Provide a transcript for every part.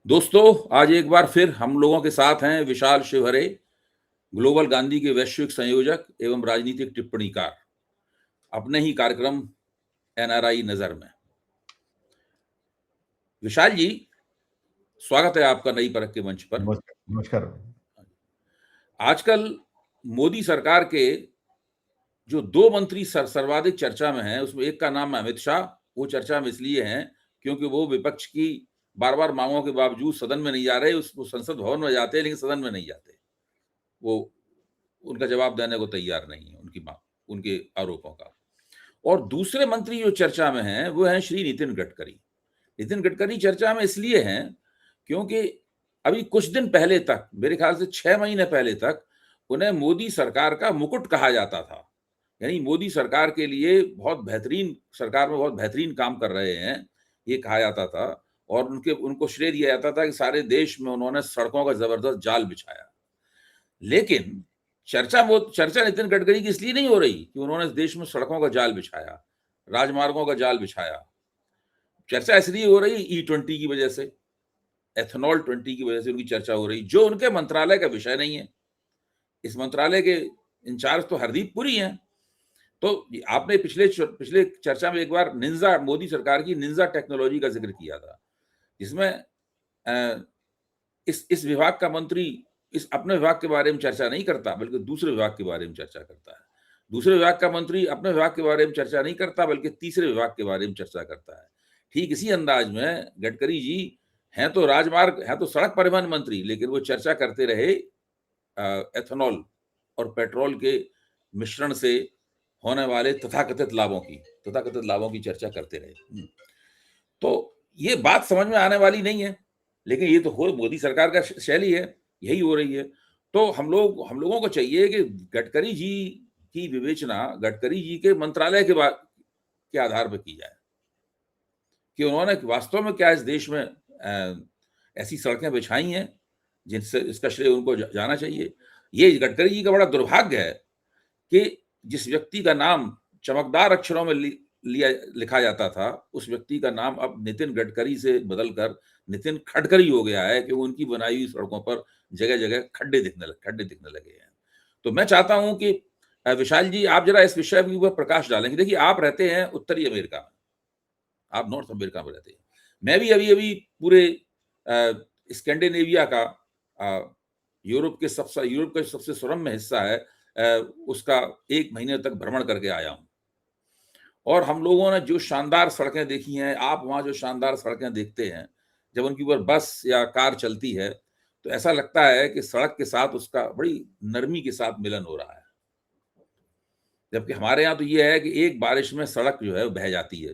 दोस्तों, आज एक बार फिर हम लोगों के साथ हैं विशाल शिवहरे, ग्लोबल गांधी के वैश्विक संयोजक एवं राजनीतिक टिप्पणीकार, अपने ही कार्यक्रम एनआरआई नज़र में। विशाल जी, स्वागत है आपका नई परख के मंच पर। नमस्कार, नमस्कार। आजकल मोदी सरकार के जो 2 मंत्री सर्वाधिक चर्चा में हैं, उसमें एक का नाम है अमित शाह। वो चर्चा में इसलिए हैं क्योंकि वो विपक्ष की बार-बार मांगों के बावजूद सदन में नहीं जा रहे, वो संसद भवन में जाते हैं लेकिन सदन में नहीं जाते। वो उनका जवाब देने को तैयार नहीं है उनके आरोपों का। और दूसरे मंत्री जो चर्चा में हैं, वो हैं श्री नितिन गडकरी। नितिन गडकरी चर्चा में इसलिए हैं क्योंकि अभी कुछ दिन पहले तक, मेरे ख्याल से 6 महीने पहले तक, उन्हें मोदी सरकार का मुकुट कहा जाता था। यानी मोदी सरकार के लिए सरकार में बहुत बेहतरीन काम कर रहे हैं, ये कहा जाता था। और उनको श्रेय दिया जाता था कि सारे देश में उन्होंने सड़कों का जबरदस्त जाल बिछाया। लेकिन चर्चा नितिन गडकरी की इसलिए नहीं हो रही कि उन्होंने इस देश में सड़कों का जाल बिछाया, राजमार्गों का जाल बिछाया। चर्चा इसलिए हो रही E20 की वजह से, एथेनॉल 20 की वजह से उनकी चर्चा हो रही, जो उनके मंत्रालय का विषय नहीं है। इस मंत्रालय के इंचार्ज तो हरदीप पुरी हैं। तो आपने पिछले चर्चा में एक बार मोदी सरकार की निंजा टेक्नोलॉजी का जिक्र किया था, जिसमें इस विभाग का मंत्री इस अपने विभाग के बारे में चर्चा नहीं करता, बल्कि दूसरे विभाग के बारे में चर्चा करता है। दूसरे विभाग का मंत्री अपने विभाग के बारे में चर्चा नहीं करता, बल्कि तीसरे विभाग के बारे में चर्चा करता है। ठीक इसी अंदाज में गडकरी जी हैं तो सड़क परिवहन मंत्री, लेकिन वो चर्चा करते रहे एथेनॉल और पेट्रोल के मिश्रण से होने वाले तथाकथित लाभों की चर्चा करते रहे। तो ये बात समझ में आने वाली नहीं है, लेकिन ये तो मोदी सरकार का शैली है, यही हो रही है। तो हम लोगों को चाहिए कि गडकरी जी की विवेचना गडकरी जी के मंत्रालय के आधार पर की जाए कि उन्होंने वास्तव में क्या इस देश में ऐसी सड़कें बिछाई हैं जिनसे इसका श्रेय उनको जाना चाहिए। ये गडकरी जी का बड़ा दुर्भाग्य है कि जिस व्यक्ति का नाम चमकदार अक्षरों में लिखा जाता था, उस व्यक्ति का नाम अब नितिन गडकरी से बदलकर नितिन खडकरी हो गया है कि उनकी बनाई हुई सड़कों पर जगह-जगह खड्डे दिखने लगे हैं। तो मैं चाहता हूं कि विशाल जी, आप जरा इस विषय के ऊपर प्रकाश डालें कि देखिए, आप रहते हैं उत्तरी अमेरिका में, आप नॉर्थ अमेरिका में रहते हैं। मैं भी अभी-अभी पूरे स्कैंडिनेविया का यूरोप का सबसे सुरम्य हिस्सा है, उसका 1 महीने तक भ्रमण करके आया हूं। और हम लोगों ने जो शानदार सड़कें देखी हैं, आप वहां जो शानदार सड़कें देखते हैं, जब उनके ऊपर बस या कार चलती है, तो ऐसा लगता है कि सड़क के साथ उसका बड़ी नरमी के साथ मिलन हो रहा है। जबकि हमारे यहाँ तो ये है कि एक बारिश में सड़क जो है वो बह जाती है,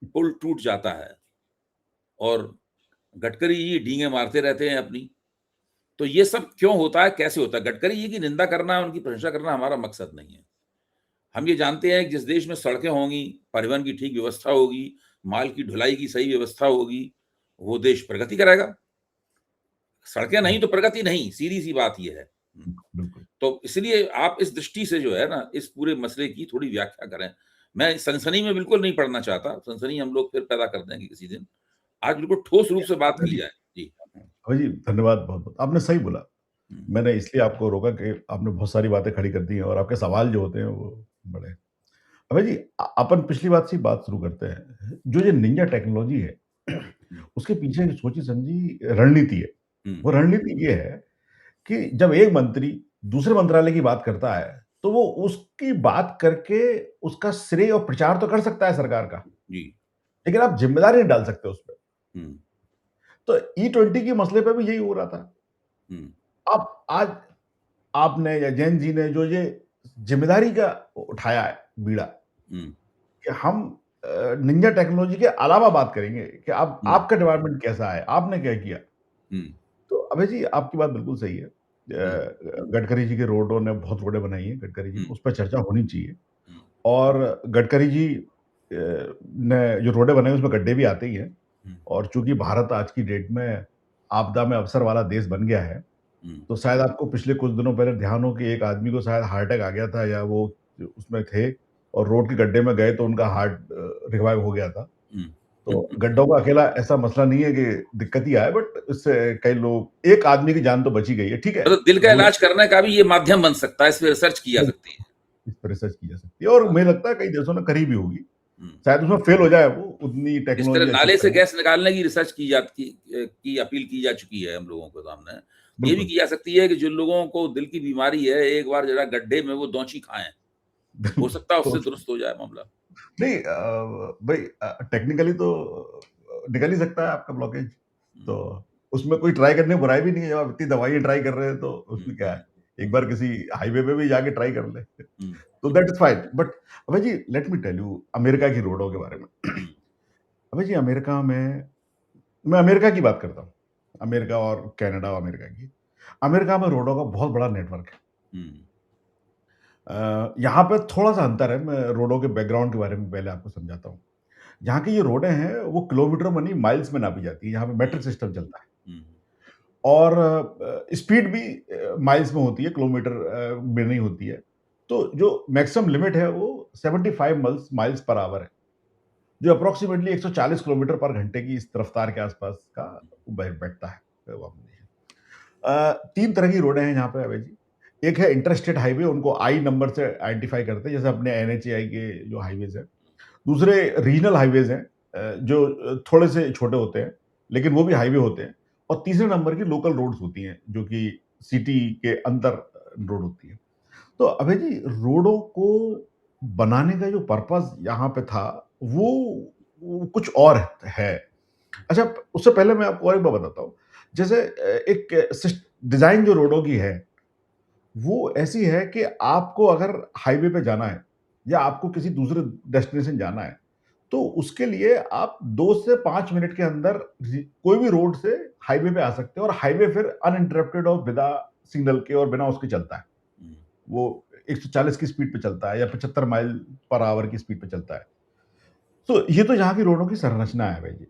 पुल टूट जाता है और गडकरी जी डींगे मारते रहते हैं अपनी। तो ये सब क्यों होता है, कैसे होता है? गडकरी जी की निंदा करना, उनकी प्रशंसा करना हमारा मकसद नहीं है। हम ये जानते हैं कि जिस देश में सड़कें होंगी, परिवहन की ठीक व्यवस्था होगी, माल की ढुलाई की सही व्यवस्था होगी, वो देश प्रगति करेगा। सड़कें नहीं तो प्रगति नहीं, सीधी-सी बात ये है। बिल्कुल। तो इसलिए आप इस दृष्टि से जो है ना, इस पूरे मसले की थोड़ी व्याख्या करें। मैं सनसनी में बिल्कुल नहीं पड़ना चाहता, सनसनी हम लोग फिर पैदा कर देंगे किसी दिन। आज बिल्कुल ठोस रूप से बात की जी, जाए। जी। जी, धन्यवाद बहुत-बहुत। आपने सही बोला। हुँ, मैंने इसलिए आपको रोका कि आपने बहुत सारी बातें खड़ी कर दी हैं और आपके सवाल जो होते हैं वो बड़े अभय जी, अपन पिछली बात से ही बात शुरू करते हैं। जो ये निंजा टेक्नोलॉजी है, हुँ, उसके पीछे एक सोची-समझी रणनीति है। हुँ, वो रणनीति ये है कि जब एक मंत्री दूसरे मंत्रालय की बात करता है, तो वो उसकी बात करके उसका श्रेय और प्रचार तो कर सकता है सरकार का, जी। लेकिन आप ज़िम्मेदारी नहीं डाल सकते उसपे। हुँ, तो E20 के मसले पे भी यही हो रहा था। हुँ, अब आज आपने या जैन जी ने जो ये ज़िम्मेदारी का उठाया है बीड़ा हुँ, कि हम निंजा टेक्नोलॉजी के अलावा बात करेंगे कि अब हुँ, आपका डिपार्टमेंट कैसा है? आपने क्या किया? हुँ, तो अभय जी, आपकी बात बिल्कुल सही है। हुँ, गडकरी जी के रोडों ने बहुत रोडें बनाई हैं, गडकरी जी हुँ, ने, उस पे चर्चा होनी चाहिए। हुँ, और गडकरी जी ने जो रोडें बनाई उसमें गड्ढे भी आते ही हैं हुँ, और चूँकि भारत आज की डेट में आपदा में अवसर वाला देश बन गया है, हुँ, तो शायद आपको पिछले कुछ दिनों पहले ध्यान हो कि एक आदमी को शायद हार्ट अटैक आ गया था या वो उसमें थे और रोड के गड्ढे में गए तो उनका हार्ट रिवाइव हो गया था। हुँ, तो गड्ढों का अकेला ऐसा मसला नहीं है कि दिक्कत ही आए, बट इससे कई लोग, एक आदमी की जान तो बची गई है, ठीक है। मतलब दिल का दूर इलाज करने का भी ये माध्यम बन सकता है, इस पे रिसर्च की जा सकती है। इस पर रिसर्च की जा सकती है, और हाँ। मुझे लगता है कई देशों ने करी भी होगी। हुँ। शायद उसमें फेल हो जाए, वो उतनी इस तरह टेक्नोलॉजी अच्छी नाले से तरह है। गैस निकालने की रिसर्च की अपील की जा चुकी है हम लोगों के सामने। ये भी बिल्कुल। की जा सकती है कि जिन लोगों को दिल की बीमारी है, एक बार ज़रा गड्ढे में वो दौंची खाएँ, हो सकता है तो उससे दुरुस्त हो जाए मामला। नहीं, भाई टेक्निकली तो निकल ही सकता है आपका ब्लॉकेज। हुँ, तो उसमें कोई ट्राई करने में बुराई भी नहीं है, जब आप इतनी दवाइयाँ ट्राई कर रहे हैं तो हुँ, उसमें क्या है? हुँ, एक बार किसी हाईवे पे भी जाके ट्राई कर ले। हुँ, तो that is fine. But Abhay ji, let me tell you America की रोडों के बारे में। हुँ, अभय जी, अमेरिका में, मैं अमेरिका की बात करता हूँ। अमेरिका और कनाडा और अमेरिका की। अमेरिका में रोडों का बहुत बड़ा नेटवर्क है। हुँ, यहाँ पे थोड़ा-सा अंतर है, मैं रोडों के बैकग्राउंड के बारे में पहले आपको समझाता हूँ। यहाँ की जो रोडें हैं, वो किलोमीटर में नहीं, माइल्स में नापी जाती है। यहाँ पे हुँ, मीट्रिक सिस्टम चलता है, हुँ, और स्पीड भी माइल्स में होती है, किलोमीटर में नहीं होती है। तो जो मैक्सिमम लिमिट है, वो 75 मल्स माइल्स पर आवर है, जो अप्रॉक्सिमेटली 140 किलोमीटर पर घंटे की इस रफ्तार के आसपास का बैठता है। वो आप देखिए। 3 तरह की रोडें हैं यहाँ पे अभय जी। एक है इंटरस्टेट हाईवे, उनको आई नंबर से आइडेंटिफाई करते हैं, जैसे अपने एनएचएआई के जो हाईवेज़ हैं। दूसरे रीजनल हाईवेज़ हैं, जो थोड़े से छोटे होते हैं, लेकिन वो भी हाईवे होते हैं। और तीसरे नंबर की लोकल रोड्स होती हैं, जो कि सिटी के अंदर रोड होती है। तो अभय जी, रोडों को बनाने का जो पर्पज़ यहाँ पे था, वो कुछ और है। अच्छा, उससे पहले मैं आपको और एक बात बताता हूँ। जैसे एक डिज़ाइन जो रोडों की है, वो ऐसी है कि आपको अगर हाईवे पे जाना है, या आपको किसी दूसरे डेस्टिनेशन जाना है, तो उसके लिए आप 2 से 5 मिनट के अंदर कोई भी रोड से हाईवे पे आ सकते हैं, और हाईवे फिर अनइंटरप्टेड और बिना सिग्नल के और बिना उसके चलता है। हुँ, वो 140 की स्पीड पे चलता है, या 75 माइल पर आवर की स्पीड पे चलता है। तो ये तो यहाँ की रोडों की संरचना है भाई जी।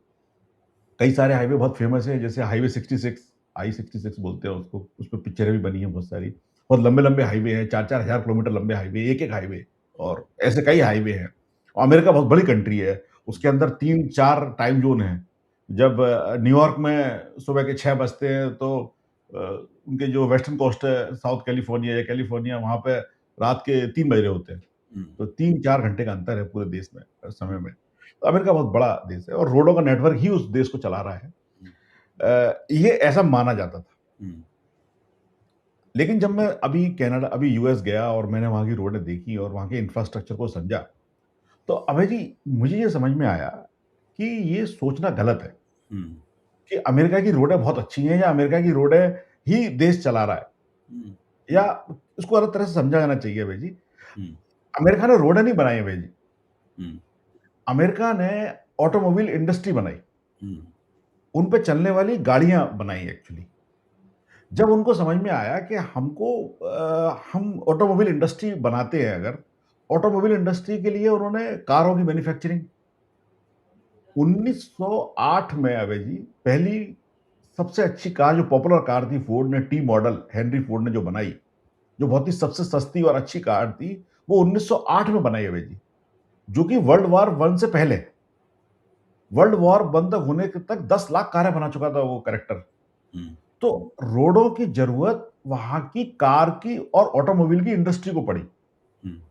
कई सारे हाईवे बहुत फेमस है, जैसे हाईवे 66, I-66 बोलते हैं उसको, उस पे पिक्चरें भी बनी हैं बहुत सारी। बहुत लंबे-लंबे हाईवे हैं, 4-4 हज़ार किलोमीटर लंबे हाईवे, एक-एक हाईवे, हुँ, और ऐसे कई हाईवे हैं। और अमेरिका बहुत बड़ी कंट्री है, उसके अंदर 3-4 टाइम ज़ोन हैं। जब न्यूयॉर्क में सुबह के 6 बजते हैं, तो अ, उनके जो वेस्टर्न कोस्ट है, साउथ कैलिफोर्निया या कैलिफोर्निया, वहाँ पे रात के 3 बज रहे होते हैं। हुँ, तो 3-4 घंटे का अंतर है पूरे देश में, समय में। तो अमेरिका बहुत बड़ा देश है, और रोडों का नेटवर्क ही उस देश को चला रहा है। हुँ, ये ऐसा माना जाता था। हुँ, लेकिन जब मैं अभी यूएस गया, और मैंने वहाँ की रोडें देखी और वहाँ के इंफ्रास्ट्रक्चर को समझा, तो अभय जी, मुझे ये समझ में आया कि ये सोचना गलत है हुँ, कि अमेरिका की रोडें बहुत अच्छी हैं, या अमेरिका की रोडें ही देश चला रहा है, हुँ, या इसको अलग तरह से समझा जाना चाहिए अभय जी। हुँ, अमेरिका ने रोडें नहीं बनाई अभय जी, हुँ, अमेरिका ने ऑटोमोबाइल इंडस्ट्री बनाई, हुँ, उन पे चलने वाली गाड़ियाँ बनाई एक्चुअली। जब उनको समझ में आया कि हम ऑटोमोबाइल इंडस्ट्री बनाते हैं अगर, ऑटोमोबाइल इंडस्ट्री के लिए उन्होंने कारों की मैन्युफैक्चरिंग 1908 में अभय जी, पहली सबसे अच्छी कार, जो पॉपुलर कार थी, फोर्ड ने टी मॉडल, हेनरी फोर्ड ने जो बनाई, जो बहुत ही सबसे सस्ती और अच्छी कार थी, वो 1908 में बनाई अभय जी, जो कि वर्ल्ड वॉर 1 से पहले, वर्ल्ड वॉर 1 तक होने तक 10 लाख कारें बना चुका था वो कैरेक्टर। हुँ, तो रोडों की ज़रूरत वहाँ की कार की और ऑटोमोबाइल की इंडस्ट्री को पड़ी। हुँ,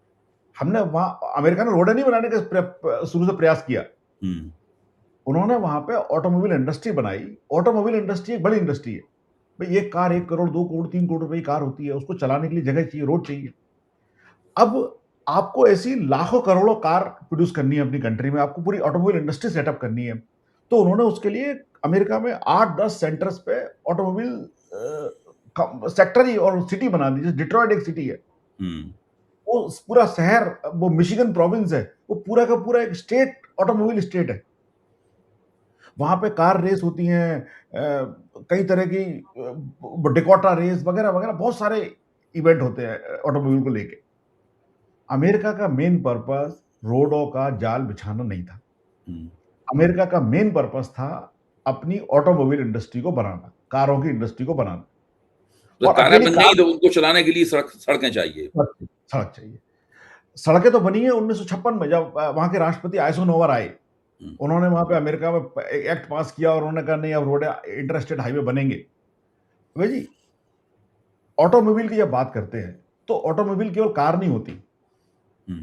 हमने वहाँ अमेरिका ने रोडें नहीं बनाने का शुरू से प्रयास किया। हुँ, उन्होंने वहाँ पे ऑटोमोबाइल इंडस्ट्री बनाई। ऑटोमोबाइल इंडस्ट्री एक बड़ी इंडस्ट्री है। भई एक कार 1 करोड़, 2 करोड़, 3 करोड़ रुपए की कार होती है, उसको चलाने के लिए जगह चाहिए, रोड चाहिए। अब आपको ऐसी लाखों करोड़ों कार प्रोड्यूस करनी है अपनी कंट्री में, आपको पूरी ऑटोमोबाइल इंडस्ट्री सेटअप करनी है। तो उन्होंने उसके लिए अमेरिका में 8-10 सेंटर्स पे ऑटोमोबाइल कम सेक्टर ही और सिटी बना दी। जैसे डिट्रॉइट एक सिटी है। हुँ, वो पूरा शहर, वो मिशिगन प्रोविंस है, वो पूरा का पूरा एक स्टेट ऑटोमोबाइल स्टेट है। वहाँ पे कार रेस होती हैं, कई तरह की डेकोटा रेस वगैरह-वगैरह, बहुत सारे इवेंट होते हैं ऑटोमोबाइल को लेके। अमेरिका का मेन पर्पस रोडों का जाल बिछाना नहीं था। हुँ। अमेरिका का मेन पर्पस था अपनी ऑटोमोबाइल इंडस्ट्री को बनाना, कारों की इंडस्ट्री को बनाना, तो और कारें अकेली बन कार गई तो उनको चलाने के लिए सड़कें चाहिए। सड़क चाहिए। सड़कें तो बनी है 1956 में, जब वहाँ के राष्ट्रपति आइज़नहोवर आए। उन्होंने वहां पे अमेरिका में एक्ट पास किया और उन्होंने कहा नहीं अब रोड इंटरस्टेट हाईवे बनेंगे। भाई जी, ऑटोमोबाइल की जब बात करते हैं तो ऑटोमोबाइल केवल कार नहीं होती।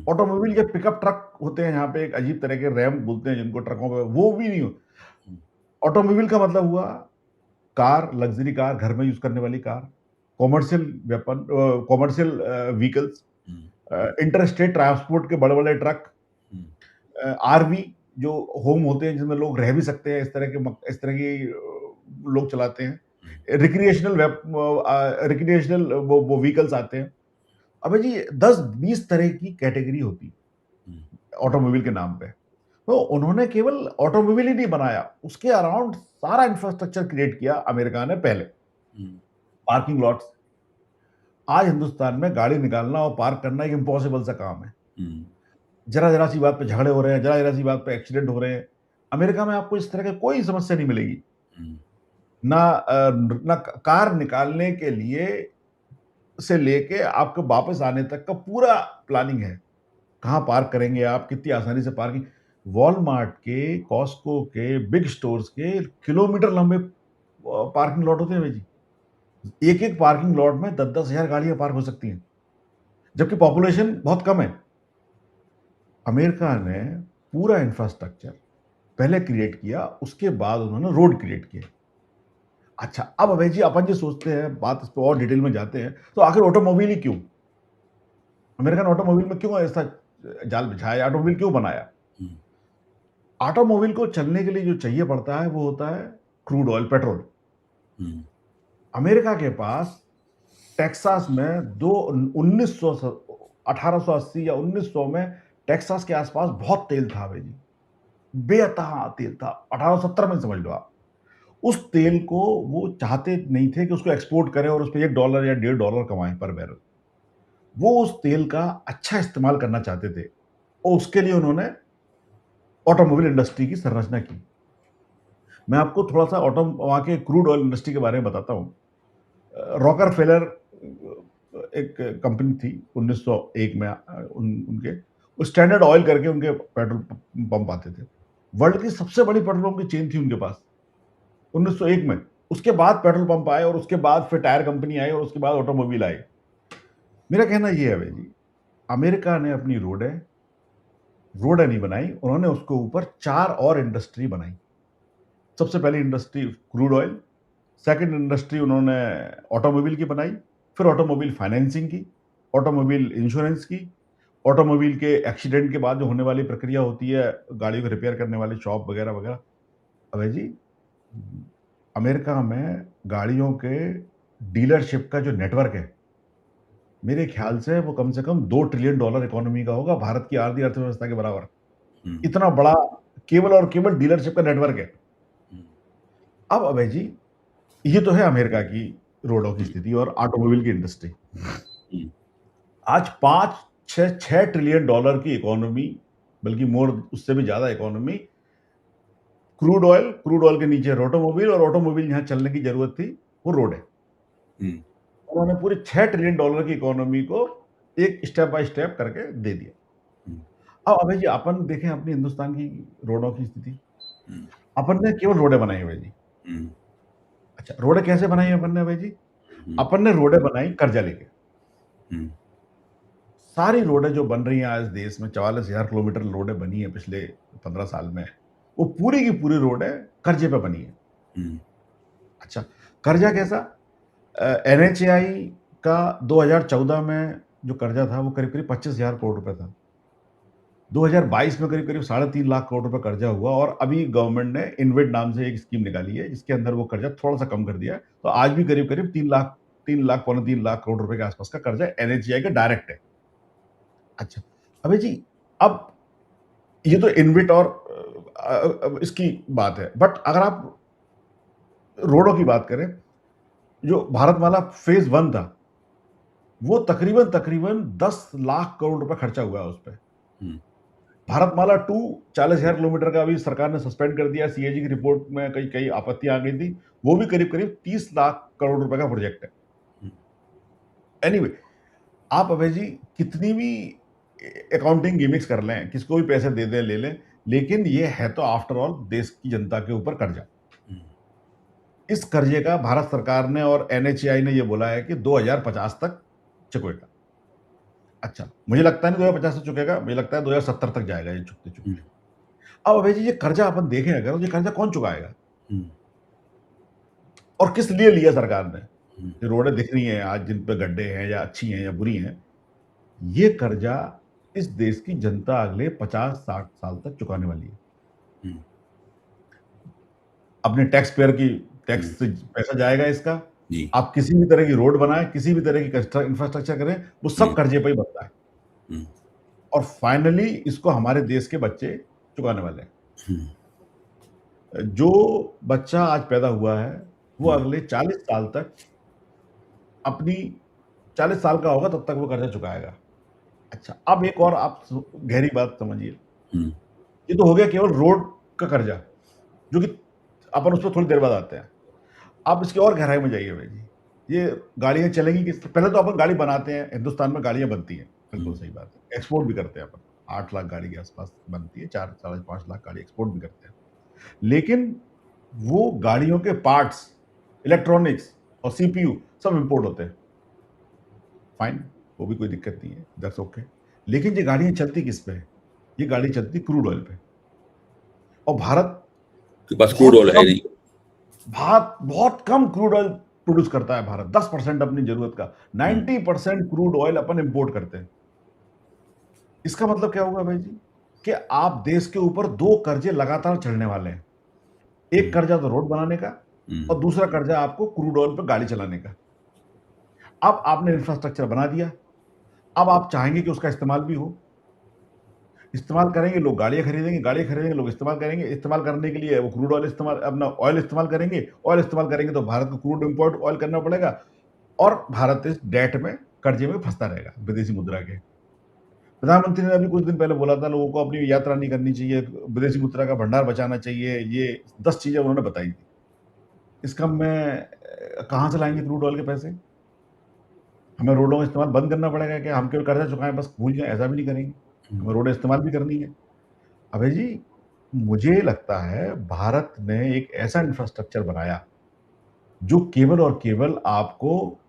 ऑटोमोबाइल के पिकअप ट्रक होते हैं, यहाँ पे एक अजीब तरह के रैम बोलते हैं जिनको ट्रकों पे, वो भी नहीं हो। ऑटोमोबाइल का मतलब हुआ कार, लग्जरी कार, घर में यूज करने वाली car, commercial weapon, commercial vehicles, interstate transport के बड़े बड़े ट्रक, आरवी जो होम होते हैं जिसमें लोग रह भी सकते हैं, इस तरह की लोग चलाते हैं। रिक्रिएशनल वो व्हीकल्स आते हैं। अबे जी 10-20 तरह की कैटेगरी होती ऑटोमोबाइल के नाम पे। तो उन्होंने केवल ऑटोमोबाइल ही नहीं बनाया, उसके अराउंड सारा इंफ्रास्ट्रक्चर क्रिएट किया अमेरिका ने पहले। पार्किंग लॉट्स, आज हिंदुस्तान में गाड़ी निकालना और पार्क करना एक इम्पॉसिबल सा काम है। जरा-जरा सी बात पे झगड़े हो रहे हैं, जरा-जरा सी बात पे एक्सीडेंट हो रहे हैं। अमेरिका में आपको इस तरह की कोई समस्या नहीं मिलेगी। ना कार निकालने के लिए से लेके आपको वापस आने तक का पूरा प्लानिंग है। कहाँ पार्क करेंगे आप, कितनी आसानी से पार्किंग। वॉलमार्ट के, कॉस्को के, बिग स्टोर्स के किलोमीटर लंबे पार्किंग लॉट होते हैं भाई जी। एक-एक पार्किंग लॉट में 10-10 हज़ार गाड़ियाँ पार्क हो सकती हैं, जबकि पॉपुलेशन बहुत कम है। अमेरिका ने पूरा इंफ्रास्ट्रक्चर पहले क्रिएट किया, उसके बाद उन्होंने रोड क्रिएट किए। अच्छा, अब अभय जी अपन जो सोचते हैं, बात इस पे और डिटेल में जाते हैं, तो आखिर ऑटोमोबाइल ही क्यों? अमेरिकन ऑटोमोबाइल में क्यों ऐसा जाल बिछाया? ऑटोमोबाइल क्यों बनाया? ऑटोमोबाइल को चलने के लिए जो चाहिए पड़ता है, वो होता है क्रूड ऑयल, पेट्रोल। अमेरिका के पास टेक्सास में 1880 या 1900 में टेक्सास के आसपास बहुत तेल था भाई जी, बेतहा तेल था। 1870 में समझ लो आप। उस तेल को वो चाहते नहीं थे कि उसको एक्सपोर्ट करें और उस पे $1 या $1.5 कमाएं पर बैरल। वो उस तेल का अच्छा इस्तेमाल करना चाहते थे और उसके लिए उन्होंने ऑटोमोबाइल इंडस्ट्री की संरचना की। मैं आपको थोड़ा-सा वहाँ के क्रूड ऑयल इंडस्ट्री के बारे में बताता हूँ। रॉकरफेलर एक कंपनी थी 1901 में, उनके वो स्टैंडर्ड ऑयल करके उनके पेट्रोल पंप आते थे। वर्ल्ड की सबसे बड़ी पेट्रोल पंप की चेन थी उनके पास 1901 में। उसके बाद पेट्रोल पंप आए और उसके बाद फिर टायर कंपनी आई और उसके बाद ऑटोमोबाइल आए। मेरा कहना ये है भाई जी, अमेरिका ने अपनी रोडें नहीं बनाई, उन्होंने उसके ऊपर 4 और इंडस्ट्री बनाई। सबसे पहली industry crude oil, second industry उन्होंने ऑटोमोबाइल की बनाई, फिर ऑटोमोबाइल फाइनेंसिंग की, ऑटोमोबाइल इंश्योरेंस की, ऑटोमोबाइल के एक्सीडेंट के बाद जो होने वाली प्रक्रिया होती है, गाड़ियों को रिपेयर करने वाली शॉप वगैरह-वगैरह। अभय जी, अमेरिका में गाड़ियों के डीलरशिप का जो नेटवर्क है, मेरे ख्याल से वो कम से कम $2 ट्रिलियन इकोनॉमी का होगा, भारत की आधी अर्थव्यवस्था के बराबर। इतना बड़ा केवल और केवल डीलरशिप का नेटवर्क है। अब अभय जी, ये तो है अमेरिका की रोडों की स्थिति और ऑटोमोबाइल की इंडस्ट्री। आज 5-6 ट्रिलियन डॉलर की इकोनॉमी, बल्कि मोर उससे भी ज्यादा इकोनॉमी, क्रूड ऑयल के नीचे ऑटोमोबाइल, और ऑटोमोबाइल जहां चलने की जरूरत थी वो रोड है। उन्होंने पूरी $6 ट्रिलियन की इकोनॉमी को एक स्टेप बाय स्टेप करके दे दिया। अब अभय जी अपन देखें अपनी हिंदुस्तान की रोडों की स्थिति। अपन ने केवल रोडें बनाई है भाई जी। अच्छा, रोडें कैसे बनाई है अपन ने भाई जी? अपन ने रोडें बनाई कर्जा लेके। सारी रोडें जो बन रही हैं आज देश में, 44,000 किलोमीटर रोडें बनी है पिछले 15 साल में, वो पूरी की पूरी रोडें कर्जे पे बनी है। अच्छा, कर्जा कैसा? एनएचएआई का 2014 में जो कर्जा था वो करीब करीब 25,000 करोड़ रुपए था। 2022 में करीब करीब 3.5 लाख करोड़ रुपए कर्जा हुआ और अभी गवर्नमेंट ने इनवेड नाम से एक स्कीम निकाली है जिसके अंदर वो कर्जा थोड़ा सा कम कर दिया है। तो आज भी करीब करीब 3 लाख पौने 3 लाख करोड़ रुपए के आसपास का कर्जा एनएचएआई का डायरेक्ट है। अच्छा, अबे जी, अब ये तो इनविट और इसकी बात है, बट अगर आप रोडों की बात करें, जो भारतमाला फेज 1 था, वो तकरीबन तकरीबन 10 लाख करोड़ रुपए खर्चा हुआ है उस पे। भारतमाला 2 40,000 किलोमीटर का अभी सरकार ने सस्पेंड कर दिया। सीएजी की रिपोर्ट में कई कई आपत्तियां आ गई थी। वो भी करीब करीब 30 लाख करोड़ रुपए का प्रोजेक्ट है। एनीवे, आप अभय जी कितनी भी अकाउंटिंग गिमिक्स कर लें, किसको भी पैसे दे दें, ले लें, लेकिन ये है तो आफ्टर ऑल देश की जनता के ऊपर कर्जा। इस कर्जे का भारत सरकार ने और एनएचएआई ने ये बोला है कि 2050 तक चुकेगा। अच्छा, मुझे लगता नहीं 2050 तक चुकेगा, मुझे लगता है 2070 तक जाएगा ये चुकते-चुकते। अब अभय जी, ये कर्जा अपन देखें अगर, ये कर्जा कौन चुकाएगा? और किस लिए लिया सरकार ने? ये रोडें दिख रही हैं आज जिन पे गड्ढे हैं या अच्छी हैं या बुरी हैं, ये कर्जा इस देश की जनता अगले 50-60 साल तक चुकाने वाली है। अपने टैक्स पेयर की टैक्स से पैसा जाएगा इसका। जी। आप किसी भी तरह की रोड बनाएं, किसी भी तरह की इंफ्रास्ट्रक्चर करें, वो सब कर्जे पे ही बनता है। और फाइनली इसको हमारे देश के बच्चे चुकाने वाले हैं। जो बच्चा आज पैदा हुआ है वो अगले 40 साल तक अपनी 40 साल का होगा तब तक वो कर्जा चुकाएगा। अच्छा, अब एक और आप गहरी बात समझिए। ये तो हो गया केवल रोड का कर्जा, जो कि अपन उस पर थोड़ी देर बाद आते हैं। आप इसकी और गहराई में जाइए भाई जी। ये गाड़ियां चलेंगी किस? पहले तो अपन गाड़ी बनाते हैं, हिंदुस्तान में गाड़ियां बनती हैं, बिल्कुल सही बात है। एक्सपोर्ट भी करते हैं अपन, 8 लाख गाड़ी के आसपास बनती है, 4 साढ़े 5 लाख गाड़ी एक्सपोर्ट भी करते हैं। लेकिन वो गाड़ियों के पार्ट्स, इलेक्ट्रॉनिक्स और सीपीयू सब इंपोर्ट होते हैं। फाइन, वो भी कोई दिक्कत नहीं है, दैट्स ओके। लेकिन ये गाड़ियां चलती किस पे है? ये गाड़ी चलती क्रूड ऑयल पे। और भारत के पास क्रूड ऑयल है नहीं। भारत बहुत कम क्रूड ऑयल प्रोड्यूस करता है। भारत 10% अपनी जरूरत का, 90% क्रूड ऑयल अपन इंपोर्ट करते हैं। इसका मतलब क्या होगा भाई जी कि आप देश के ऊपर 2 कर्जे लगातार चढ़ने वाले हैं। एक कर्जा तो रोड बनाने का और दूसरा कर्जा आपको क्रूड ऑयल पर गाड़ी चलाने का। अब आपने इंफ्रास्ट्रक्चर बना दिया, अब आप चाहेंगे कि उसका इस्तेमाल भी हो। इस्तेमाल करेंगे लोग, गाड़ियां खरीदेंगे लोग, इस्तेमाल करेंगे। इस्तेमाल करने के लिए वो क्रूड ऑयल इस्तेमाल, अपना ऑयल इस्तेमाल करेंगे। ऑयल इस्तेमाल करेंगे तो भारत को क्रूड इंपोर्ट ऑयल करना पड़ेगा और भारत इस डेट में, कर्जे में फंसता रहेगा विदेशी मुद्रा के। प्रधानमंत्री ने अभी कुछ दिन पहले बोला था लोगों को अपनी यात्रा नहीं करनी चाहिए, विदेशी मुद्रा का भंडार बचाना चाहिए। ये 10 चीजें उन्होंने बताई थी। इसका मैं कहां से लाएंगे क्रूड ऑयल के पैसे? हमें रोडों का इस्तेमाल बंद करना पड़ेगा कि हम केवल कर्जा चुकाएं बस भूल जाएं? ऐसा भी नहीं करेंगे, हमें रोडें इस्तेमाल भी करनी है। अभय जी, मुझे लगता है भारत ने एक ऐसा इंफ्रास्ट्रक्चर बनाया जो केवल और केवल आपको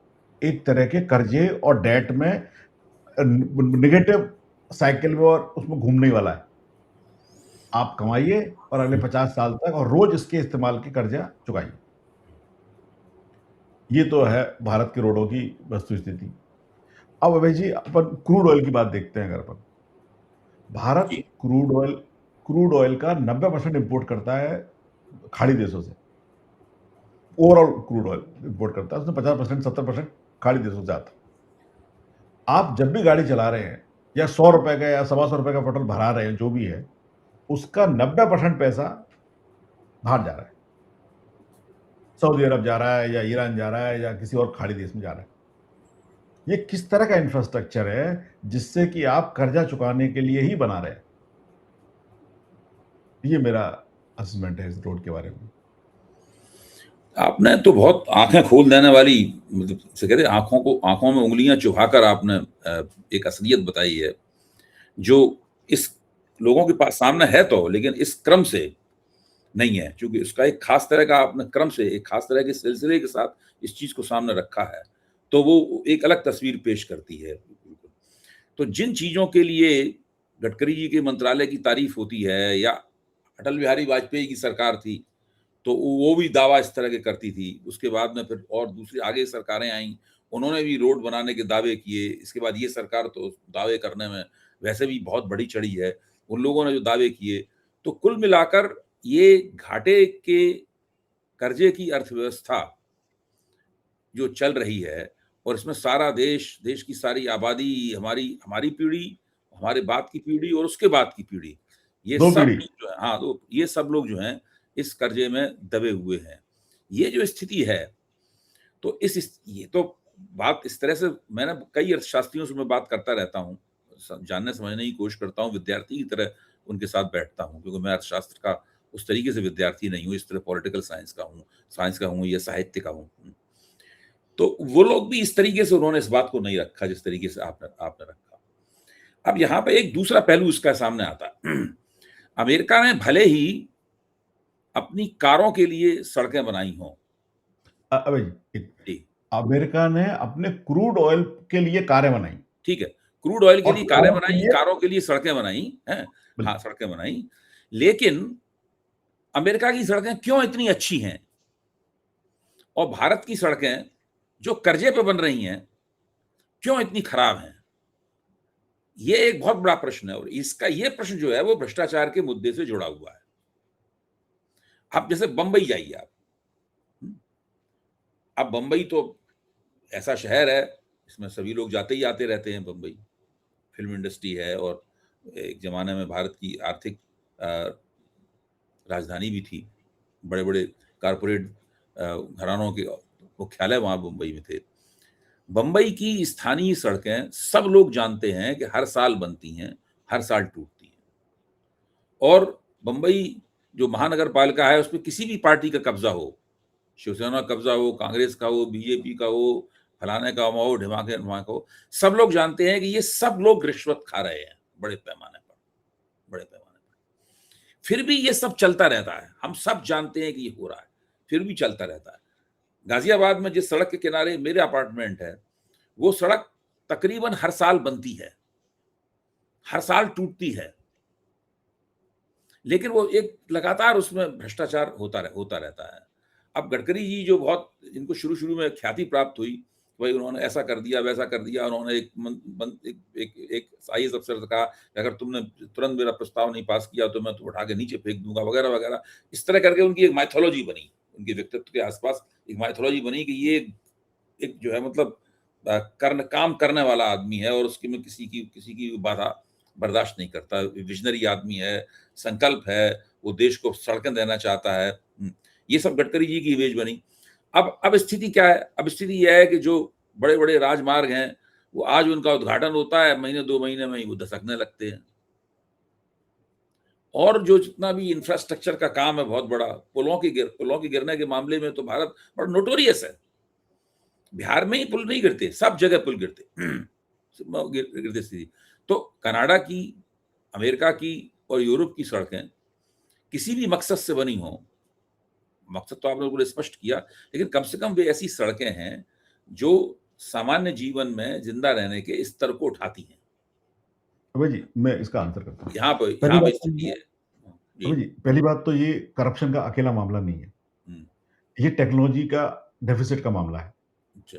एक तरह के कर्जे और डेट में नेगेटिव साइकिल में और उसमें घूमने वाला है। आप कमाइए और अगले 50 साल तक और रोज इसके इस्तेमाल के कर्जा चुकाइए। ये तो है भारत के रोडों की वस्तु स्थिति। अब अभय जी, अपन क्रूड ऑयल की बात देखते हैं। अगर अपन भारत क्रूड ऑयल का 90% इंपोर्ट करता है खाड़ी देशों से। ओवरऑल क्रूड ऑयल इंपोर्ट करता है, उसमें 50% 70% खाड़ी देशों से आता है। आप जब भी गाड़ी चला रहे हैं या 100 रुपए का या 125 रुपए का पेट्रोल भरा रहे हैं, जो भी है, उसका 90% पैसा बाहर जा रहा है। सऊदी अरब जा रहा है या ईरान जा रहा है या किसी और खाड़ी देश में जा रहा है। ये किस तरह का इंफ्रास्ट्रक्चर है जिससे कि आप कर्जा चुकाने के लिए ही बना रहे हैं? ये मेरा असेसमेंट है इस रोड के बारे में। आपने तो बहुत आंखें खोल देने वाली, मतलब से कहते आंखों में उंगलियां चुभाकर आपने एक असलियत बताई है जो इस लोगों के पास सामने है तो, लेकिन इस क्रम से नहीं है, क्योंकि उसका एक खास तरह का आपने क्रम से एक खास तरह के सिलसिले के साथ इस चीज को सामने रखा है, तो वो एक अलग तस्वीर पेश करती है। तो जिन चीजों के लिए गडकरी जी के मंत्रालय की तारीफ होती है या अटल बिहारी वाजपेयी की सरकार थी, तो वो भी दावा इस तरह के करती थी। उसके बाद में फिर और दूसरी आगे सरकारें आईं, उन्होंने भी रोड बनाने के दावे किए। इसके बाद ये सरकार तो दावे करने में वैसे भी बहुत बढ़ी चढ़ी है, उन लोगों ने जो दावे किए। तो कुल मिलाकर ये घाटे के कर्जे की अर्थव्यवस्था जो चल रही है, और इसमें सारा देश की सारी आबादी, हमारी पीढ़ी, हमारे बाद की पीढ़ी और उसके बाद की पीढ़ी, ये दो सब पीढ़ी। लोग जो है, हाँ, तो ये सब लोग जो हैं इस कर्जे में दबे हुए हैं। ये जो स्थिति है, तो ये तो बात इस तरह से, मैंने कई अर्थशास्त्रियों से मैं बात करता रहता हूँ, जानने समझने की कोशिश करता हूँ, विद्यार्थी की तरह उनके साथ बैठता हूँ, क्योंकि मैं अर्थशास्त्र का उस तरीके से विद्यार्थी नहीं हूँ, इस तरह पॉलिटिकल साइंस का हूँ या साहित्य का हूँ। तो वो लोग भी इस तरीके से उन्होंने इस बात को नहीं रखा जिस तरीके से आपने रखा। अब यहाँ पे एक दूसरा पहलू इसका सामने आता है। अमेरिका ने भले ही अपनी कारों के लिए सड़कें बनाई हों। अबे एक जी, अमेरिका ने अपने क्रूड ऑयल के लिए कारें बनाई ठीक है। क्रूड ऑयल के और लिए कारें कारों के बनाई, लिए कारों के लिए सड़कें बनाई, हैं? हाँ, बिल्कुल। सड़कें बनाई। लेकिन अमेरिका की सड़कें क्यों इतनी अच्छी हैं और भारत की सड़कें जो कर्जे पे बन रही हैं, क्यों इतनी खराब हैं? ये एक बहुत बड़ा प्रश्न है और इसका ये प्रश्न जो है वो भ्रष्टाचार के मुद्दे से जुड़ा हुआ है। अब जैसे बंबई जाइए आप, हुँ? अब बंबई तो ऐसा शहर है, इसमें सभी लोग जाते ही आते रहते हैं बंबई। फ़िल्म इंडस्ट्री है और एक ज़माने में भारत की आर्थिक अ, राजधानी भी थी। बड़े-बड़े कॉर्पोरेट घरानों के मुख्यालय वहाँ बम्बई में थे। बम्बई की स्थानीय सड़कें सब लोग जानते हैं कि हर साल बनती हैं, हर साल टूटती हैं। और बम्बई जो महानगर पालिका है, उसपे किसी भी पार्टी का कब्ज़ा हो, शिवसेना का कब्ज़ा हो, कांग्रेस का हो, बीजेपी का हो, फलाने का हो, ढिमाके-ढिमाके का हो, सब लोग जानते हैं कि ये सब लोग रिश्वत खा रहे हैं, बड़े पैमाने पर, बड़े पैमाने पर। फिर भी ये सब चलता रहता है। हम सब जानते हैं कि ये हो रहा है, फिर भी चलता रहता है। गाज़ियाबाद में जिस सड़क के किनारे मेरे अपार्टमेंट है, वो सड़क तकरीबन हर साल बनती है, हर साल टूटती है। लेकिन वो एक लगातार उसमें भ्रष्टाचार होता रहता है। अब गडकरी जी जो बहुत इनको शुरू-शुरू में ख्याति प्राप्त हुई, भई उन्होंने ऐसा कर दिया, वैसा कर दिया, उन्होंने एक मन बन एक एक एक आईएएस अफ़सर से कहा कि अगर तुमने तुरंत मेरा प्रस्ताव नहीं पास किया तो मैं तुम्हें उठा के नीचे फेंक दूँगा वगैरह-वगैरह। इस तरह करके उनकी एक माइथोलॉजी बनी, उनके व्यक्तित्व के आस-पास एक माइथोलॉजी बनी कि ये एक जो है मतलब काम करने वाला आदमी है और उसके में किसी की बाधा बर्दाश्त नहीं करता। विज़नरी आदमी है, संकल्प है, वो देश को सड़कें देना चाहता है। ये सब गडकरी जी की इमेज बनी। अब स्थिति क्या है? अब स्थिति ये है कि जो बड़े-बड़े राजमार्ग हैं, वो आज उनका उद्घाटन होता है, महीने 2 महीने में ही वो दशकने लगते हैं। और जो जितना भी इंफ्रास्ट्रक्चर का काम है बहुत बड़ा, पुलों के गिरने के मामले में तो भारत बड़ा नोटोरियस है। बिहार में ही पुल नहीं गिरते, सब जगह पुल गिरते। गिरते स्थिति। तो कनाडा की, अमेरिका की और यूरोप की सड़कें किसी भी मकसद से बनी हों, मकसद तो आपने बिल्कुल स्पष्ट किया, लेकिन कम से कम वे ऐसी सड़कें हैं, जो सामान्य जीवन में ज़िंदा रहने के स्तर को उठाती हैं। अबे जी, मैं इसका आंसर करता हूँ। पहली यहाँ पे बात तो स्थिति ये है। अबे जी। जी, पहली बात तो ये करप्शन का अकेला मामला नहीं है। हुँ, ये टेक्नोलॉजी का डेफ़िसिट का मामला है। अच्छा।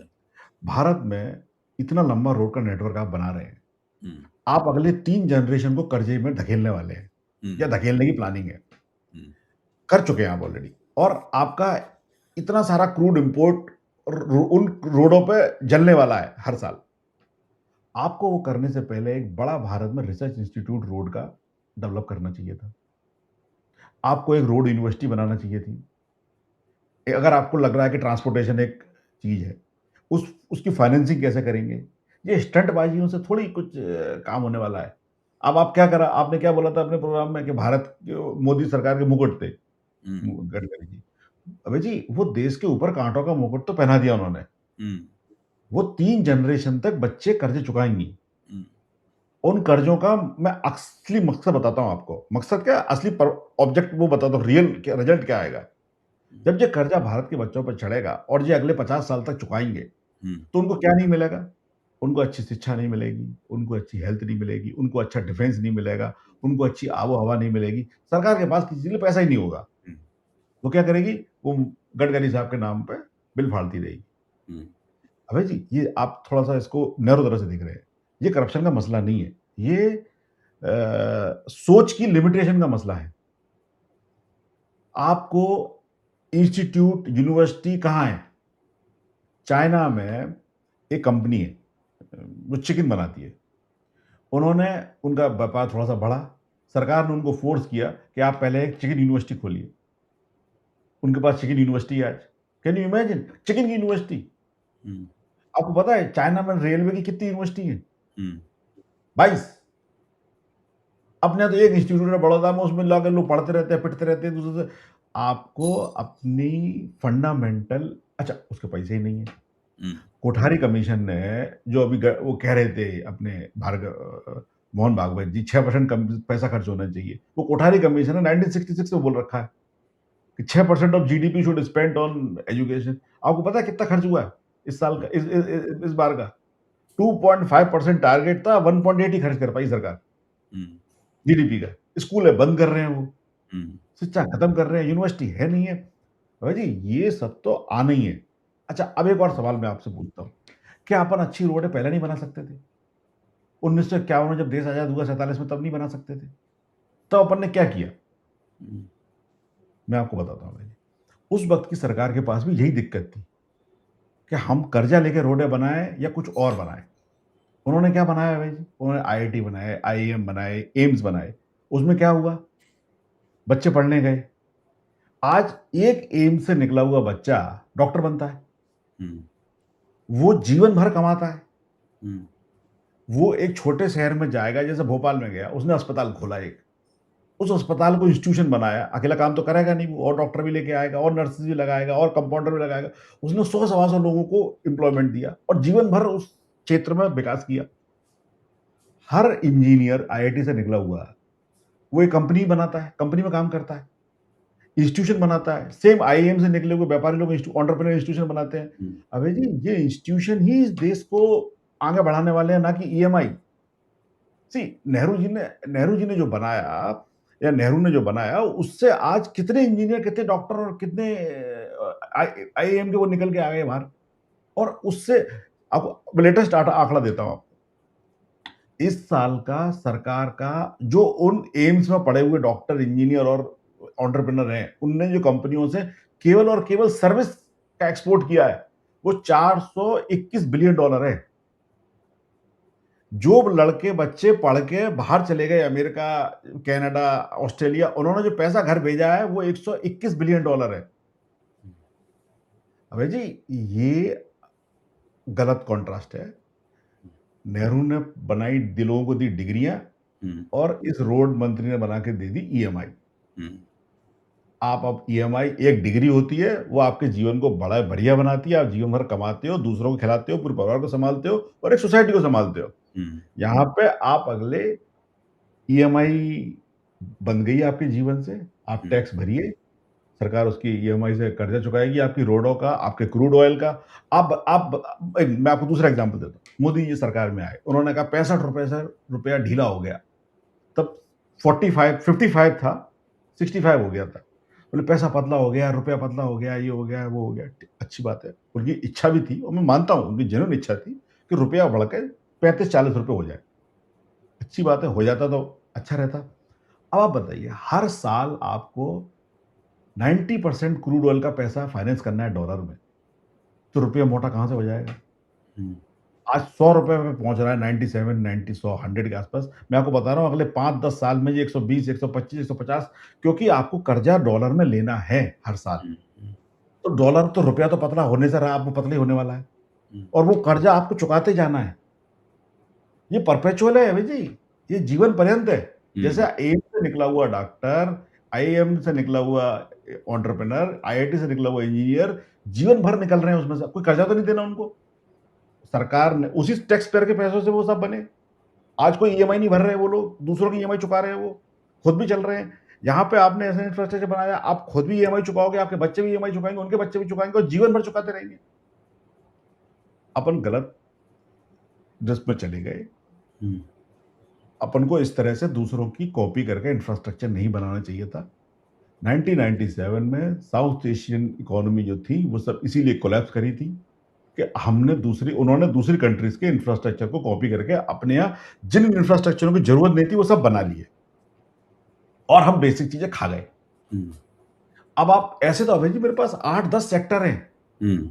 भारत में इतना लंबा रोड का नेटवर्क आप बना रहे हैं। हुँ, आप अगले 3 जनरेशन को कर्जे में धकेलने वाले हैं हुँ, या धकेलने की प्लानिंग है। हुँ, कर चुके हैं आप ऑलरेडी और आपका इतना सारा क्रूड इम्पोर्ट उन रोडों पे जलने वाला है हर साल। आपको वो करने से पहले एक बड़ा भारत में रिसर्च इंस्टीट्यूट रोड का डेवलप करना चाहिए था। आपको एक रोड यूनिवर्सिटी बनाना चाहिए थी। अगर आपको लग रहा है कि ट्रांसपोर्टेशन एक चीज़ है, उसकी फाइनेंसिंग कैसे करेंगे? ये स्टंटबाजियों से थोड़ी कुछ काम होने वाला है। अब आप क्या करा आपने क्या बोला था अपने प्रोग्राम में कि भारत जो मोदी सरकार के मुकुट थे, हुँ, गडकरी जी। अबे जी, वो देश के ऊपर काँटों का मुकुट तो पहना दिया उन्होंने। हुँ, वो 3 जनरेशन तक बच्चे कर्ज़े चुकाएँगी। हुँ, उन कर्ज़ों का मैं असली मकसद बताता हूँ आपको। मकसद क्या असली ऑब्जेक्ट वो बताता हूँ, रियल क्या रिज़ल्ट क्या आएगा। हुँ, जब ये कर्ज़ा भारत के बच्चों पर चढ़ेगा और ये अगले 50 साल तक चुकाएँगे, हुँ, तो उनको क्या नहीं मिलेगा? उनको अच्छी शिक्षा नहीं मिलेगी, उनको अच्छी हेल्थ नहीं मिलेगी, उनको अच्छा डिफेंस नहीं मिलेगा, उनको अच्छी आबो-हवा नहीं मिलेगी। सरकार के पास किसी के लिए पैसा ही नहीं होगा। हुँ, वो क्या करेगी? वो गडकरी साहब के नाम पे बिल फाड़ती रहेगी। हुँ, अबे जी, ये आप थोड़ा-सा इसको नैरो तरह से देख रहे हैं। ये करप्शन का मसला नहीं है। ये सोच की लिमिटेशन का मसला है। आपको इंस्टीट्यूट, यूनिवर्सिटी कहाँ है? चाइना में एक कंपनी है, वो चिकन बनाती है। उन्होंने उनका व्यापार थोड़ा-सा बढ़ा, सरकार ने उनको फ़ोर्स किया कि आप पहले एक चिकन यूनिवर्सिटी खोलिए। उनके पास चिकन यूनिवर्सिटी है आज। Can you imagine? चिकन की यूनिवर्सिटी। हुँ, आपको पता है चाइना में रेलवे की कितनी यूनिवर्सिटी हैं? हुँ, 22। अपने यहाँ तो एक इंस्टीट्यूट है बड़ौदा में, उसमें लाके लोग पढ़ते रहते हैं, पिटते रहते हैं एक-दूसरे से। आपको अपनी फंडामेंटल अच्छा, उसके पैसे ही नहीं है। हुँ, कोठारी कमीशन ने जो अभी वो कह रहे थे अपने मोहन भागवत जी 6% कम पैसा खर्च होना चाहिए। वो कोठारी कमीशन है 1966 में बोल रखा है कि 6% of GDP should spend on education. आपको पता है कितना खर्च हुआ है इस साल का, इस बार का? 2.5% टारगेट था, 1.8 ही खर्च कर पाई सरकार हम्म, जीडीपी का। स्कूल है बंद कर रहे हैं वो, हम्म, शिक्षा खत्म कर रहे हैं, यूनिवर्सिटी है नहीं है। भाई जी ये सब तो आना ही है। अच्छा, अब एक और सवाल मैं आपसे पूछता हूँ, क्या अपन अच्छी रोडें पहले नहीं बना सकते थे? 1951 में जब देश आजाद हुआ 47 में, तब नहीं बना सकते थे? तब अपन ने क्या किया? हम्म, मैं आपको बताता हूँ भाई। उस वक्त की सरकार के पास भी यही दिक्कत थी कि हम कर्जा लेके रोडें बनाएं या कुछ और बनाएं। उन्होंने क्या बनाया भाई जी? उन्होंने आईआईटी बनाए, आईआईएम बनाए, एम्स बनाए। उसमें क्या हुआ? बच्चे पढ़ने गए। आज एक एम्स से निकला हुआ बच्चा डॉक्टर बनता है। हम्म, वो जीवन भर कमाता है। हम्म, वो एक छोटे शहर में जाएगा, जैसे भोपाल में गया, उसने अस्पताल खोला एक। उस अस्पताल को इंस्टीट्यूशन बनाया। अकेला काम तो करेगा नहीं वो, और डॉक्टर भी लेके आएगा, और नर्सेज भी लगाएगा, और कंपाउंडर भी लगाएगा। उसने 100 सवा सौ लोगों को एम्प्लॉयमेंट दिया और जीवन भर उस क्षेत्र में विकास किया। हर इंजीनियर आईआईटी से निकला हुआ है, वो एक कंपनी बनाता है, कंपनी में काम करता है, इंस्टीट्यूशन बनाता है। सेम आईआईएम से निकले हुए व्यापारी लोग एंटरप्रेन्योर इंस्टीट्यूशन बनाते हैं। हम्म, अबे जी ये इंस्टीट्यूशन ही इस देश को आगे बढ़ाने वाले हैं, ना कि ईएमआई। सी नेहरू जी ने जो बनाया, या नेहरू ने जो बनाया, उससे आज कितने इंजीनियर, कितने डॉक्टर और कितने आईआईएम के वो निकल के आ गए बाहर। और उससे आपको लेटेस्ट आंकड़ा देता हूं आपको। इस साल का सरकार का जो उन एम्स में पढ़े हुए डॉक्टर, इंजीनियर और एंटरप्रेन्योर हैं, उनने जो कंपनियों से केवल और केवल सर्विस का एक्सपोर्ट किया है, वो $421 बिलियन है। जो लड़के बच्चे पढ़ के बाहर चले गए, अमेरिका, कनाडा, ऑस्ट्रेलिया, उन्होंने जो पैसा घर भेजा है वो $121 बिलियन है। अबे जी ये गलत कॉन्ट्रास्ट है। नेहरू ने बनाई, लोगों को दी डिग्रियां, हम्म, और इस रोड मंत्री ने बना के दे दी ईएमआई। हम्म, आप अब ईएमआई, एक डिग्री होती है, वो आपके जीवन को बड़ा बढ़िया बनाती है। आप जीवन भर कमाते हो, दूसरों को खिलाते हो, पूरे परिवार को संभालते हो, और एक सोसाइटी को संभालते हो। हम्म, यहाँ पे आप अगले ईएमआई बन गई आपके जीवन से, आप हम्म, टैक्स भरिए, सरकार उसकी ईएमआई से कर्जा चुकाएगी, आपकी रोडों का, आपके क्रूड ऑयल का। मैं आपको दूसरा एग्जांपल देता हूँ। मोदी जी सरकार में आए, उन्होंने कहा 65 रुपए से रुपया ढीला हो गया। तब 45 55 था, 65 हो गया था। बोले पैसा पतला हो गया, रुपया पतला हो गया, ये हो गया, वो हो गया। अच्छी बात है, उनकी इच्छा भी थी, और मैं मानता हूँ उनकी जेन्युइन इच्छा थी कि रुपया बढ़ के 35-40 रुपए हो जाए। अच्छी बात है, हो जाता तो अच्छा रहता। अब आप बताइए, हर साल आपको 90% क्रूड ऑयल का पैसा फाइनेंस करना है डॉलर में, तो रुपया मोटा कहाँ से हो जाएगा? हम्म, आज ₹100 पे पहुँच रहा है, 97, 90, 100, 100 के आसपास। मैं आपको बता रहा हूँ अगले 5-10 साल में ये 120, 125, 150, क्योंकि आपको कर्जा डॉलर में लेना है हर साल। हम्म, तो डॉलर तो, रुपया तो पतला होने से रहा, आपको पतला ही होने वाला है, हम्म, और वो कर्जा आपको चुकाते जाना है। ये परपेचुअल है भाई जी, ये जीवन पर्यंत है। जैसे हम्म, एम्स से निकला हुआ डॉक्टर, आईआईएम से निकला हुआ एंटरप्रेन्योर, आईआईटी से निकला हुआ इंजीनियर, जीवन भर निकल रहे हैं उसमें से। कोई कर्जा तो नहीं देना उनको। सरकार ने उसी टैक्स पेयर के पैसों से वो सब बने। आज कोई ईएमआई नहीं भर रहे हैं वो लोग, दूसरों की ईएमआई चुका रहे हैं वो, खुद भी चल रहे हैं। यहाँ पे आपने ऐसा इंफ्रास्ट्रक्चर बनाया, आप खुद भी ईएमआई चुकाओगे, आपके बच्चे भी ईएमआई चुकाएंगे, उनके बच्चे भी चुकाएंगे, और जीवन भर चुकाते रहेंगे। अपन गलत ड्रेस में चले गए। हम्म, अपन को इस तरह से दूसरों की कॉपी करके इंफ्रास्ट्रक्चर नहीं बनाना चाहिए था। 1997 में साउथ एशियन इकोनॉमी जो थी, वो सब इसीलिए कोलैप्स करी थी कि उन्होंने दूसरी कंट्रीज के इंफ्रास्ट्रक्चर को कॉपी करके अपने यहाँ जिन इंफ्रास्ट्रक्चरों की जरूरत नहीं थी वो सब बना लिए, और हम बेसिक चीजें खा गए। हम्म, अब आप ऐसे तो अभय जी, मेरे पास 8-10 सेक्टर हैं हम्म,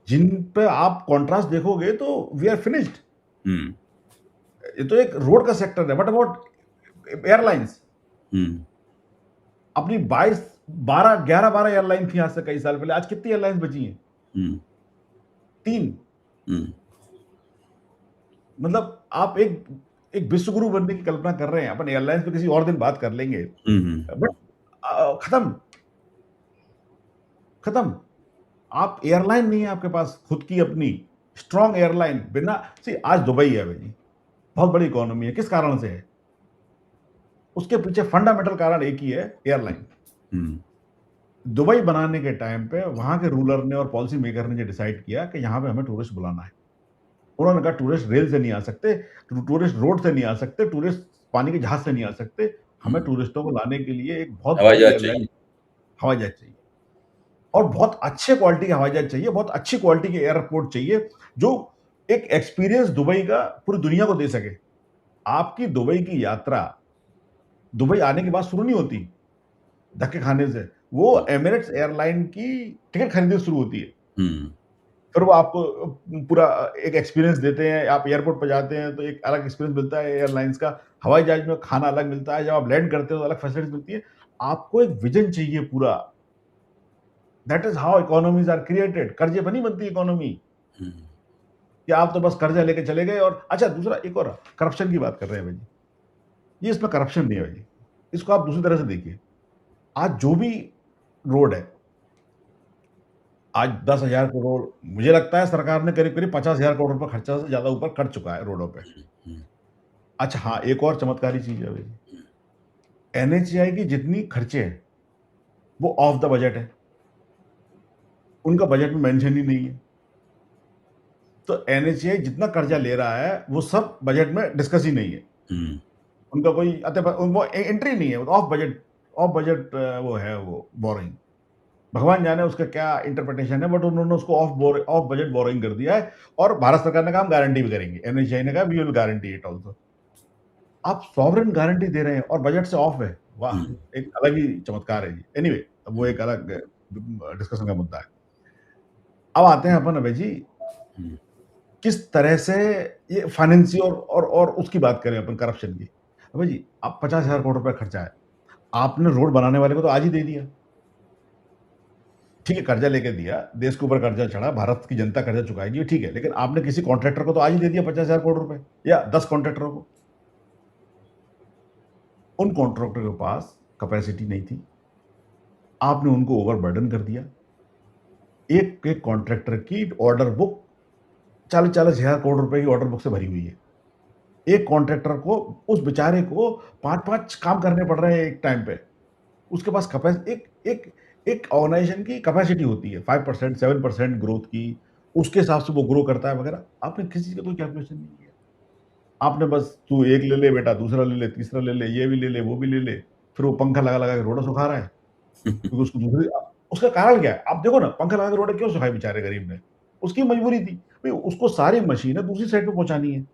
जिन पे आप कॉन्ट्रास्ट देखोगे तो वी आर फिनिश्ड। हम्म, ये तो एक रोड का सेक्टर है। What about airlines? हम्म, अपनी 11 एयरलाइन थी आज से कई साल पहले, आज कितनी एयरलाइंस बची हैं? हम्म, 3। हम्म, मतलब आप एक एक विश्वगुरु बनने की कल्पना कर रहे हैं। अपन एयरलाइंस पे किसी और दिन बात कर लेंगे, बट खत्म, खत्म। आप एयरलाइन नहीं है आपके पास खुद की अपनी स्ट्रॉन्ग एयरलाइन, बिना सी आज दुबई है भाई जी, बहुत बड़ी इकोनॉमी है। किस कारण से है? उसके पीछे फंडामेंटल कारण एक ही है, एयरलाइन। हम्म, दुबई बनाने के टाइम पे वहां के रूलर ने और पॉलिसी मेकर ने ये डिसाइड किया कि यहाँ पे हमें टूरिस्ट बुलाना है। उन्होंने कहा टूरिस्ट रेल से नहीं आ सकते, टूरिस्ट रोड से नहीं आ सकते, टूरिस्ट पानी के जहाज से नहीं आ सकते। हमें हम्म। टूरिस्टों को लाने के लिए एक बहुत हवाई बड़ी जहाज एयरलाइन, चाहिए। हवाई जहाज चाहिए, और बहुत अच्छे क्वालिटी का हवाई जहाज चाहिए, बहुत अच्छी क्वालिटी के एयरपोर्ट चाहिए, जो एक एक्सपीरियंस दुबई का पूरी दुनिया को दे सके। आपकी दुबई की यात्रा दुबई आने के बाद शुरू नहीं होती धक्के खाने से। वो हम्म, एमिरेट्स एयरलाइन की टिकट खरीदने से शुरू होती है। हम्म, फिर वो आपको पूरा एक एक्सपीरियंस देते हैं। आप एयरपोर्ट पर जाते हैं तो एक अलग एक्सपीरियंस मिलता है एयरलाइंस का। हवाई जहाज में खाना अलग मिलता है। जब आप लैंड करते हो तो अलग फैसिलिटीज मिलती है। आपको एक विजन चाहिए पूरा। That is how economies are created. कर्जे पर नहीं बनती इकोनॉमी हम्म, कि आप तो बस कर्जा लेके चले गए। और अच्छा, दूसरा एक और करप्शन की बात कर रहे हैं भाई। ये इसमें करप्शन नहीं है भाई। इसको आप दूसरी तरह से देखिए। आज जो भी रोड है, आज 10,000 करोड़, मुझे लगता है सरकार ने करीब करीब 50,000 करोड़ रुपए खर्चा से ज्यादा ऊपर कर चुका है रोडों पे। हम्म, अच्छा हाँ, एक और चमत्कारी चीज है भाई। एनएचएआई की जितनी खर्चे हैं वो ऑफ द बजट है। उनका बजट में मेंशन ही नहीं है। तो एनएचएआई जितना कर्जा ले रहा है वो सब बजट में डिस्कस ही नहीं है। हम्म, उनका कोई वो एंट्री नहीं है। ऑफ बजट, ऑफ बजट वो है, वो बोरिंग। भगवान जाने उसका क्या इंटरप्रिटेशन है, बट उन्होंने उसको ऑफ बजट बोरिंग कर दिया है। और भारत सरकार ने कहा हम गारंटी भी करेंगे। एनएचएआई ने कहा we will guarantee it also. आप सॉवरेन गारंटी दे रहे हैं और बजट से ऑफ है। वाह, हम्म, एक अलग ही चमत्कार है जी। एनीवे, वो हम्म, एक अलग डिस्कशन का मुद्दा है। अब आते हैं अपन अभय जी, हम्म, किस तरह से ये फाइनेंसी और उसकी बात करें अपन, करप्शन की। अभय जी, आप 50,000 करोड़ रुपए खर्चा है, आपने रोड बनाने वाले को तो आज ही दे दिया। ठीक है, कर्जा लेके दिया, देश के ऊपर कर्जा चढ़ा, भारत की जनता कर्जा चुकाएगी, ठीक है, लेकिन आपने किसी कॉन्ट्रैक्टर को तो आज ही दे दिया 50,000 करोड़ रुपए, या 10 कॉन्ट्रैक्टरों को। उन कॉन्ट्रैक्टर के पास कैपेसिटी नहीं थी, आपने उनको ओवरबर्डन कर दिया। एक एक कॉन्ट्रैक्टर की ऑर्डर बुक 40,000 करोड़ रुपए की ऑर्डर बुक से भरी हुई है। एक कॉन्ट्रैक्टर को, उस बेचारे को 5-5 काम करने पड़ रहे हैं एक टाइम पे। उसके पास एक एक एक ऑर्गेनाइजेशन की कैपेसिटी होती है 5% 7% ग्रोथ की। उसके हिसाब से वो ग्रो करता है वगैरह। आपने किसी चीज का कोई कैलकुलेशन नहीं किया। आपने बस तू एक ले ले बेटा, दूसरा ले ले, तीसरा ले ले, ये भी ले ले, वो भी ले ले। फिर वो पंखा लगा लगा के रोड़ा सुखा रहा है, क्योंकि उसको दूसरी, उसका कारण क्या है आप देखो ना। पंखा लगा के रोड़ा क्यों सुखाई बेचारे गरीब ने? उसकी मजबूरी थी भाई, उसको सारी मशीनें दूसरी साइड पे पहुंचानी है।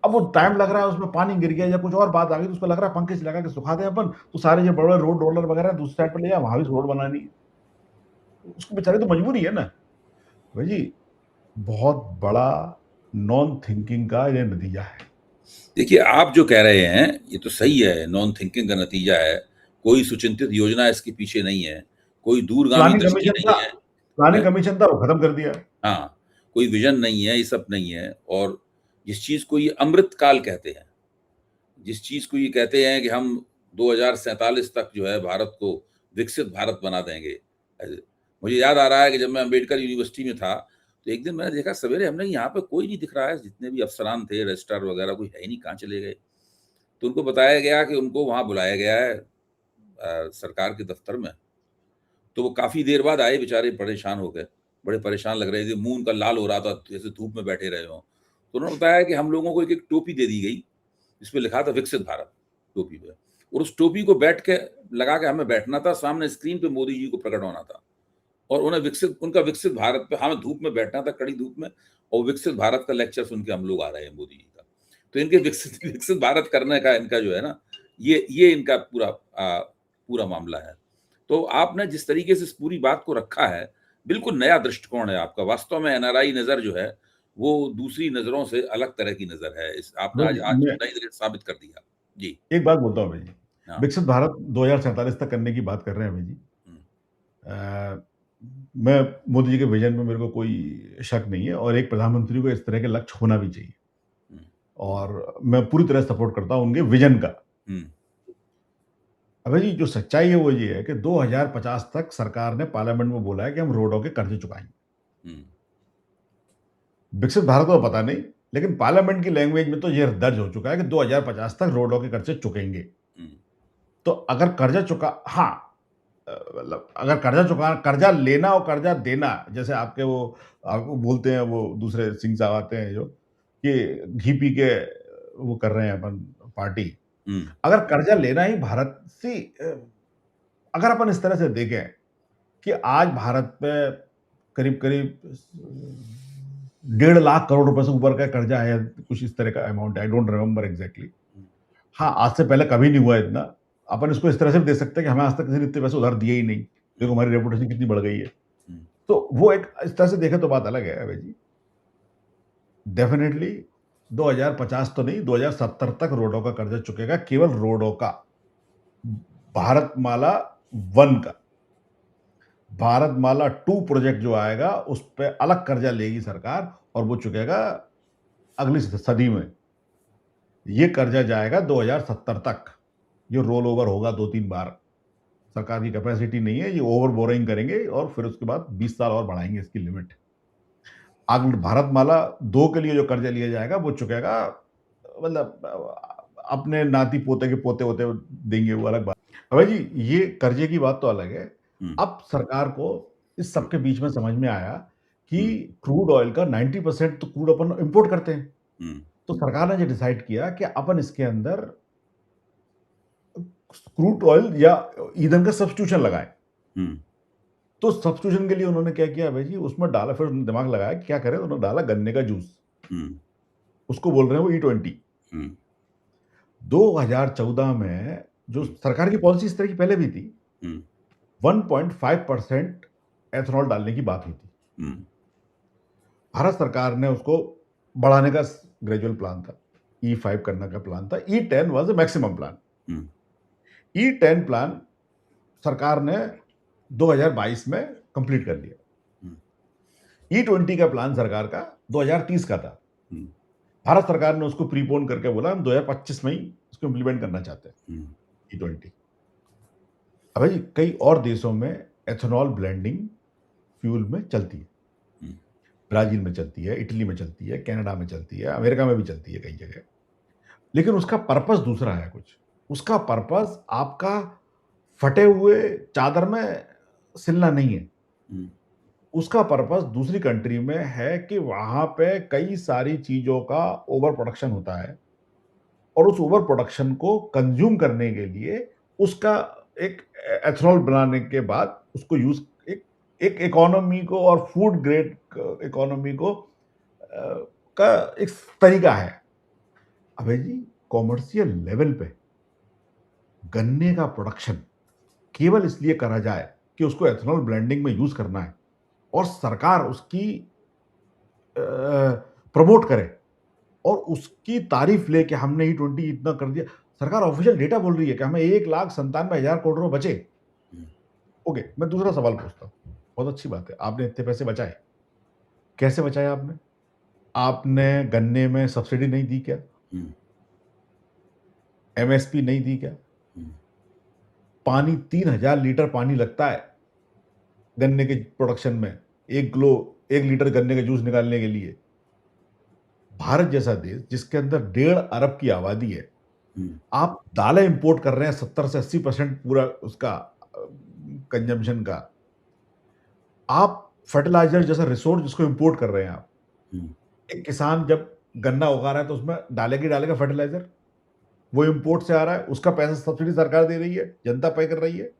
अब वो टाइम लग रहा है, उसमें पानी गिर गया या कुछ और बात आ गई, तो उसको लग रहा है पंखे से लगा के सुखा दें अपन, तो सारे जो बड़े बड़े रोड रोलर वगैरह दूसरी साइड पे ले जाए, वहां भी रोड बनानी है। उसको बेचारे तो मजबूरी है ना भाई जी। बहुत बड़ा नॉन थिंकिंग का ये नतीजा है। देखिए, आप जो कह रहे हैं ये तो सही है, नॉन थिंकिंग का नतीजा है। कोई सुचिंतित योजना इसके पीछे नहीं है, कोई दूरगामी प्लानिंग दृष्टि कमीशन था, नहीं है। प्लानिंग कमीशन था, वो खत्म कर दिया। हाँ, कोई विजन नहीं है, ये सब नहीं है। और जिस चीज को ये अमृत काल कहते हैं, जिस चीज को ये कहते हैं कि हम 2047 तक जो है भारत को विकसित भारत बना देंगे। मुझे याद आ रहा है कि जब मैं अम्बेडकर यूनिवर्सिटी में था, तो एक दिन मैंने देखा सवेरे, हमने यहाँ पे कोई नहीं दिख रहा है, जितने भी अफसरान थे, रजिस्ट्रार वगैरह, कोई है ही नहीं, कहाँ चले गए। तो उनको बताया गया कि उनको वहां बुलाया गया है सरकार के दफ्तर में। तो वो काफी देर बाद आए, बेचारे परेशान हो गए, बड़े परेशान लग रहे थे, मुंह उनका लाल हो रहा था जैसे धूप में बैठे रहे हों। तो उन्होंने बताया कि हम लोगों को एक एक टोपी दे दी गई, जिसपे लिखा था विकसित भारत, टोपी पे। और उस टोपी को बैठ के लगा के हमें बैठना था, सामने स्क्रीन पे मोदी जी को प्रकट होना था, और उन्हें उनका विकसित भारत पे हमें धूप में बैठना था, कड़ी धूप में, और विकसित भारत का लेक्चर सुन के हम लोग आ रहे हैं मोदी जी का। तो इनके विकसित विकसित भारत करने का इनका जो है ना, ये इनका पूरा मामला है। तो आपने जिस तरीके से इस पूरी बात को रखा है, बिल्कुल नया दृष्टिकोण है आपका। वास्तव में एनआरआई नजर जो है, वो दूसरी नजरों से अलग तरह की नजर है। इस आपने आज भाई आज मैं नई नजर साबित कर दिया। जी। एक बात बोलता हूँ भाई जी। हाँ। विकसित भारत 2047 तक करने की बात कर रहे हैं भाई जी। हम्म, अ, मैं मोदी जी के विजन में मेरे को कोई शक नहीं है, और एक प्रधानमंत्री को इस तरह के लक्ष्य होना भी चाहिए। हम्म, और मैं पूरी तरह सपोर्ट करता हूँ उनके विजन का। हम्म, अबे जी, जो सच्चाई है वो ये है कि 2050 तक सरकार ने पार्लियामेंट में बोला है कि हम रोडों के कर्जे चुकाएंगे। हम्म, विकसित भारत को पता नहीं, लेकिन पार्लियामेंट की लैंग्वेज में तो ये दर्ज हो चुका है कि 2050 तक रोडों के कर्जे चुकेंगे। हुँ, तो अगर कर्जा चुका हाँ, मतलब अगर कर्जा चुका कर्जा लेना और कर्जा देना, जैसे आपके वो आपको बोलते हैं, वो दूसरे सिंह साहब आते हैं जो, कि घी पी के वो कर रहे हैं अपन पार्टी। हुँ, अगर कर्जा लेना ही भारत सी अगर अपन इस तरह से देखें कि आज भारत में करीब-करीब 1.5 लाख करोड़ रुपए से ऊपर का कर्जा है, कुछ इस तरह का अमाउंट है, आई डोंट रिमेंबर एक्ज़ैक्टली। हुँ, हाँ, आज से पहले कभी नहीं हुआ इतना। अपन इसको इस तरह से भी देख सकते हैं कि हमें आज तक किसी ने इतने पैसे उधार दिए ही नहीं। देखो हुँ, हमारी रेपुटेशन कितनी बढ़ गई है। हुँ, तो वो एक इस तरह से देखें तो बात अलग है अभय जी। डेफ़िनिटली 2050 तो नहीं, 2070 तक रोडों का कर्जा चुकेगा, केवल रोडों का। भारतमाला 1 का। भारतमाला 2 प्रोजेक्ट जो आएगा, उस पे अलग कर्जा लेगी सरकार और वो चुकेगा अगली सदी में। ये कर्जा जाएगा 2070 तक। ये रोल ओवर होगा 2-3 बार। सरकार की कैपेसिटी नहीं है, ये ओवर बोरोइंग करेंगे और फिर उसके बाद 20 साल और बढ़ाएँगे इसकी लिमिट। आगे भारतमाला 2 के लिए जो कर्जा लिया जाएगा, वो चुकेगा, मतलब अपने नाती-पोते के पोते-वोते देंगे, वो अलग बात। अभय जी, ये कर्जे की बात तो अलग है। हुँ, अब सरकार को इस सब के बीच में समझ में आया कि हुँ, क्रूड ऑयल का 90% तो क्रूड अपन इम्पोर्ट करते हैं। हुँ, तो सरकार ने ये डिसाइड किया कि अपन इसके अंदर क्रूड ऑयल या ईंधन का सब्स्टिट्यूशन लगाएँ। हुँ, तो सब्स्टिट्यूशन के लिए उन्होंने क्या किया भई जी, उसमें डाला, फिर उन्होंने दिमाग लगाया कि क्या करें, तो उन्होंने डाला गन्ने का जूस। हुँ, उसको बोल रहे हैं वो ई20। हुँ, 2014 में जो हुँ, सरकार की पॉलिसी इस तरह की पहले भी थी, हुँ, 1.5% एथेनॉल डालने की बात हुई थी। हुँ, भारत सरकार ने उसको बढ़ाने का ग्रेजुअल प्लान था। ई5 करने का प्लान था। ई10 वाज़ अ मैक्सिमम प्लान। हुँ, ई10 प्लान सरकार ने 2022 में कंप्लीट कर लिया। हुँ, ई20 का प्लान सरकार का 2030 का था। हुँ, भारत सरकार ने उसको प्रीपोन करके बोला हम 2025 में ही इसको इम्प्लीमेंट करना चाहते हैं, हुँ, ई20। अब भाई कई और देशों में एथेनॉल ब्लेंडिंग फ्यूल में चलती है। हुँ, ब्राज़ील में चलती है, इटली में चलती है, कनाडा में चलती है, अमेरिका में भी चलती है कई जगह। लेकिन उसका पर्पस दूसरा है कुछ। उसका पर्पस आपका फटे हुए चादर में सिलना नहीं है। हुँ, उसका पर्पस दूसरी कंट्री में है कि वहाँ पे कई सारी चीज़ों का ओवर प्रोडक्शन होता है और उस ओवर प्रोडक्शन को कंज़्यूम करने के लिए उसका एक एथेनॉल बनाने के बाद उसको यूज़ एक एक इकोनॉमी को और फूड ग्रेड इकोनॉमी को का एक तरीका है। अबे जी, कॉमर्शियल लेवल पे गन्ने का प्रोडक्शन केवल इसलिए करा जाए कि उसको एथेनॉल ब्लेंडिंग में यूज़ करना है और सरकार उसकी प्रमोट करे और उसकी तारीफ ले कि हमने ई20 इतना कर दिया। सरकार ऑफिशियल डेटा बोल रही है कि हमें 1,97,000 करोड़ रुपए बचे। हुँ, ओके, मैं दूसरा सवाल पूछता हूँ। बहुत अच्छी बात है, आपने इतने पैसे बचाए। कैसे बचाए आपने? आपने गन्ने में सब्सिडी नहीं दी क्या? हुँ, एमएसपी नहीं दी क्या? हुँ, पानी 3,000 लीटर पानी लगता है गन्ने के प्रोडक्शन में। 1 किलो 1 लीटर गन्ने का जूस निकालने के लिए। भारत जैसा देश जिसके अंदर 1.5 अरब की आबादी है, हुँ, आप दालें इंपोर्ट कर रहे हैं 70 से 80% पूरा उसका कंजम्पशन का। आप फर्टिलाइज़र जैसा रिसोर्स जिसको इंपोर्ट कर रहे हैं आप। हुँ, एक किसान जब गन्ना उगा रहा है तो उसमें डालेगा फर्टिलाइज़र। वो इंपोर्ट से आ रहा है, उसका पैसा सब्सिडी सरकार दे रही है, जनता पे कर रही है।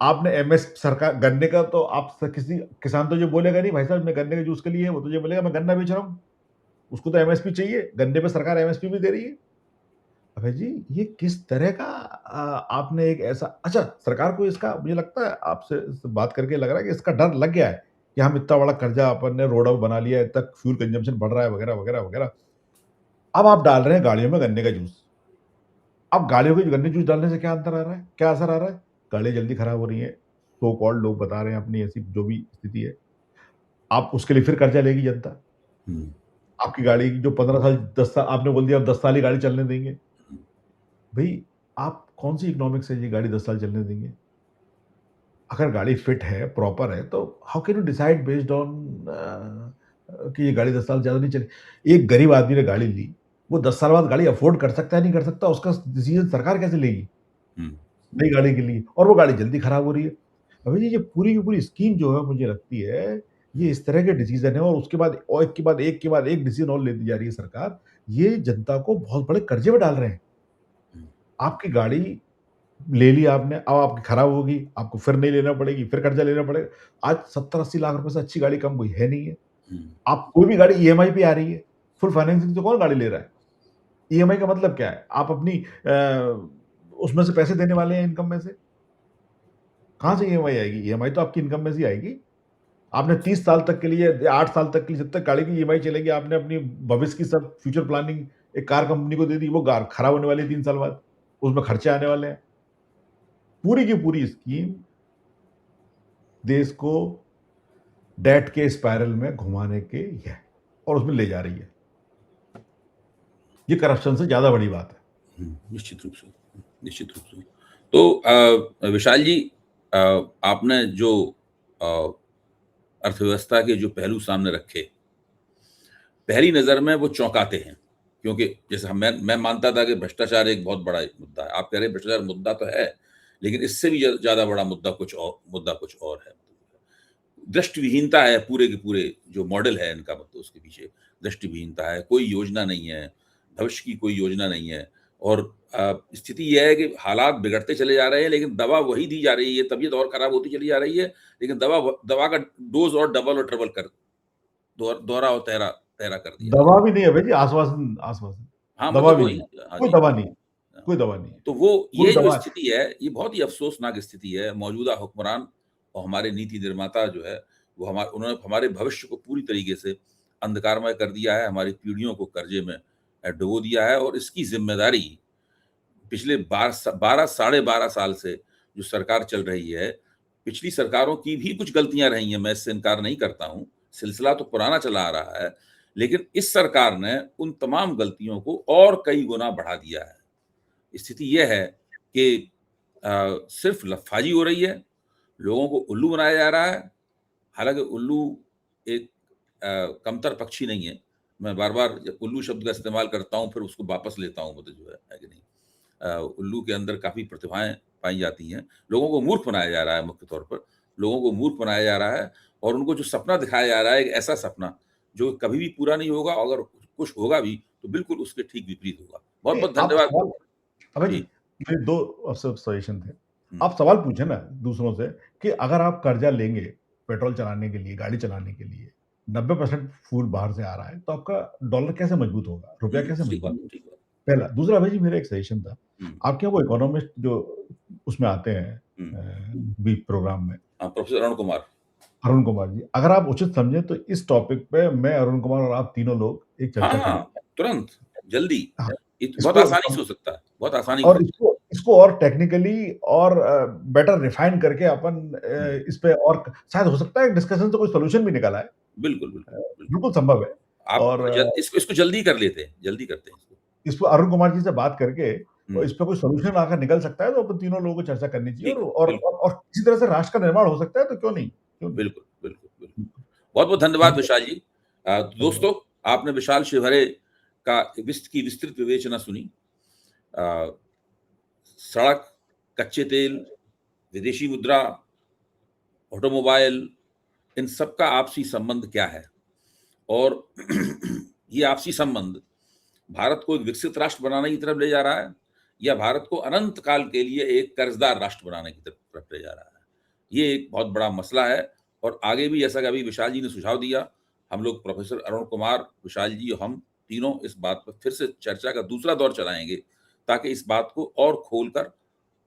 आपने एमएस सरकार गन्ने का तो आप स किसी किसान तो ये बोलेगा नहीं भाई साहब मैं गन्ने के जूस के लिए, वो तो ये बोलेगा मैं गन्ना बेच रहा हूँ। उसको तो एमएसपी चाहिए, गन्ने पे सरकार एमएसपी भी दे रही है। अबे जी, ये किस तरह का आपने एक ऐसा अच्छा सरकार को इसका मुझे लगता है आपसे इस बात करके लग रहा है कि इसका डर लग गया है, कि हम इतना बड़ा कर्जा अपन ने रोड अब बना लिया है, इतना फ्यूल कंजम्पशन बढ़ रहा है वगैरह, वगैरह, वगैरह। अब आप डाल रहे हैं गाड़ियों में गन्ने का जूस। अब गाड़ियों में गन्ने जूस डालने से क्या अंतर आ रहा है? क्या असर आ रहा है? गाड़ियाँ जल्दी खराब हो रही हैं, सो कॉल्ड लोग बता रहे हैं अपनी ऐसी जो भी स्थिति है। आप उसके लिए फिर कर्जा लेगी जनता। हुँ, आपकी गाड़ी की जो 15 साल 10 साल आपने बोल दिया अब 10 साल ही गाड़ी चलने देंगे। हुँ, भई आप कौन-सी इकोनॉमिक्स है ये गाड़ी 10 साल चलने देंगे? अगर गाड़ी फिट है, प्रॉपर है तो how can you decide based on कि ये गाड़ी 10 साल ज़्यादा नहीं चली। एक गरीब आदमी ने गाड़ी ली, वो 10 साल बाद गाड़ी अफ़ोर्ड कर सकता है, नहीं कर सकता, उसका डिसीज़न सरकार कैसे लेगी? हुँ, नई गाड़ी के लिए, और वो गाड़ी जल्दी खराब हो रही है। अभी ये पूरी की पूरी स्कीम जो है मुझे लगती है, ये इस तरह के डिसीज़न है, और उसके बाद और एक के बाद एक के बाद एक डिसीज़न और लेती जा रही है सरकार। ये जनता को बहुत बड़े कर्ज़े में डाल रहे हैं। हुँ, आपकी गाड़ी ले ली आपने, अब आपकी खराब होगी, आपको फिर नहीं लेना पड़ेगी, फिर कर्ज़ा लेना पड़ेगा। आज 70-80 लाख रुपए से अच्छी गाड़ी कम कोई है नहीं है। हुँ, आप कोई भी गाड़ी ईएमआई पे आ रही है, फुल फाइनेंसिंग से कौन गाड़ी ले रहा है? ईएमआई का मतलब क्या है? आप अपनी उसमें से पैसे देने वाले हैं इनकम में से? कहाँ से ईएमआई आएगी? ईएमआई तो आपकी इनकम में से ही आएगी। आपने 30 साल तक के लिए या 8 साल तक के लिए, जब तक गाड़ी की ईएमआई चलेगी, आपने अपनी भविष्य की सब फ्यूचर प्लानिंग एक कार कंपनी को दे दी, वो कार खराब होने वाली है 3 साल बाद, उसमें खर्चे आने वाले हैं। पूरी की पूरी स्कीम देश को डेट के स्पाइरल में घुमाने की है, और उसमें ले जा रही है। ये करप्शन से ज़्यादा बड़ी बात है। निश्चित रूप से, निश्चित रूप से। तो विशाल जी, अ, आपने जो अ, अर्थव्यवस्था के जो पहलू सामने रखे, पहली नज़र में वो चौंकाते हैं, क्योंकि जैसे मैं मानता था कि भ्रष्टाचार एक बहुत बड़ा मुद्दा है। आप कह रहे हैं भ्रष्टाचार मुद्दा तो है, लेकिन इससे भी ज़्यादा बड़ा मुद्दा कुछ और है। दृष्टिविहीनता है पूरे के पूरे जो मॉडल है इनका, मतलब उसके पीछे दृष्टिविहीनता है, कोई योजना नहीं है, भविष्य की कोई योजना नहीं है, और स्थिति यह है कि हालात बिगड़ते चले जा रहे हैं, लेकिन दवा वही दी जा रही है, तबीयत और खराब होती चली जा रही है, लेकिन दवा का डोज़ और डबल और ट्रिपल कर दोहरा और तेहरा तेहरा कर दिया गया दवा है। भी नहीं है भई जी, आश्वासन आश्वासन। हाँ, दवा मतलब भी वही। नहीं है। हाँ कोई जी। दवा नहीं है, हाँ, कोई दवा नहीं है। तो वो कोई ये जो दवा स्थिति है, ये बहुत ही अफ़सोसनाक स्थिति है। मौजूदा हुक्मरान और हमारे नीति निर्माता जो है, वो उन्होंने हमारे भविष्य को पूरी तरीके से अंधकारमय कर दिया है, हमारी पीढ़ियों को कर्ज़े में डुबो दिया है, और इसकी ज़िम्मेदारी पिछले 12 साढ़े 12 साल से जो सरकार चल रही है, पिछली सरकारों की भी कुछ गलतियाँ रही हैं, मैं इससे इनकार नहीं करता हूँ। सिलसिला तो पुराना चला आ रहा है, लेकिन इस सरकार ने उन तमाम गलतियों को और कई गुना बढ़ा दिया है। स्थिति ये है कि सिर्फ़ लफ़्फ़ाज़ी हो रही है, लोगों को उल्लू बनाया जा रहा है। हालाँकि उल्लू एक कमतर पक्षी नहीं है। मैं बार-बार जब उल्लू शब्द का इस्तेमाल करता हूँ, फिर उसको वापस लेता हूँ, मतलब जो है कि नहीं? उल्लू के अंदर काफ़ी प्रतिभाएँ पाई जाती हैं। लोगों को मूर्ख बनाया जा रहा है मुख्य तौर पर, लोगों को मूर्ख बनाया जा रहा है, और उनको जो सपना दिखाया जा रहा है, एक ऐसा सपना जो कभी भी पूरा नहीं होगा, अगर कुछ होगा भी, तो बिल्कुल उसके ठीक विपरीत होगा। नहीं, बहुत-बहुत आप धन्यवाद। सवाल अभय जी, जी। मेरे 2 सजेशन थे। हुँ, आप सवाल पूछे ना दूसरों से कि अगर आप कर्ज़ा लेंगे पेट्रोल चलाने के लिए, गाड़ी चलाने के लिए, 90% फूल बाहर से आ रहा है, तो आपका डॉलर कैसे मजबूत होगा? रुपया कैसे ठीक मजबूत बात, होगा? ठीक बात। पहला। दूसरा भाई जी, मेरा एक सजेशन था, हुँ, आपके यहाँ वो इकोनॉमिस्ट जो उसमें आते हैं हुँ। बी प्रोग्राम में, हाँ, प्रोफ़ेसर अरुण कुमार। अरुण कुमार जी, अगर आप उचित समझें तो इस टॉपिक पे मैं, अरुण कुमार और आप तीनों लोग एक हाँ, चर्चा करें। हाँ, तुरंत, जल्दी। हाँ, ये तो बहुत इसको आसानी सम से हो सकता है, बहुत आसानी और से। इसको इसको और टेक्निकली और बेटर रिफाइन करके अपन हुँ, इस पे और शायद हो सकता है डिस्कशन से कोई सॉल्यूशन भी निकल आए। बिल्कुल, बिल्कुल, बिल्कुल। बिल्कुल संभव है। आप और इसको इसको जल्दी कर लेते हैं, जल्दी करते हैं इसको। इसको अरुण कुमार जी से बात करके हुँ, इस पे कोई सॉल्यूशन आकर निकल सकता है, तो अपन तीनों लोगों को चर्चा करनी चाहिए, ठीक है, और किसी तरह से राष्ट्र का निर्माण हो सकता है, तो क्यों नहीं? क्यों नहीं? बिल्कुल, बिल्कुल, बिल्कुल। बहुत-बहुत धन्यवाद धन्यवाद, विशाल जी। धन्यवाद। दोस्तों, आपने विशाल शिवहरे का विस्तृत विवेचना सुनी। अ, सड़क, कच्चे तेल, विदेशी मुद्रा, ऑटोमोबाइल, इन सब का आपसी संबंध क्या है? और ये आपसी संबंध भारत को एक विकसित राष्ट्र बनाने की तरफ ले जा रहा है, या भारत को अनंत काल के लिए एक कर्ज़दार राष्ट्र बनाने की तरफ ले जा रहा है? ये एक बहुत बड़ा मसला है, और आगे भी, जैसा कि अभी विशाल जी ने सुझाव दिया, हम लोग प्रोफ़ेसर अरुण कुमार, विशाल जी, हम तीनों इस बात पर फिर से चर्चा का दूसरा दौर चलाएँगे, ताकि इस बात को और खोलकर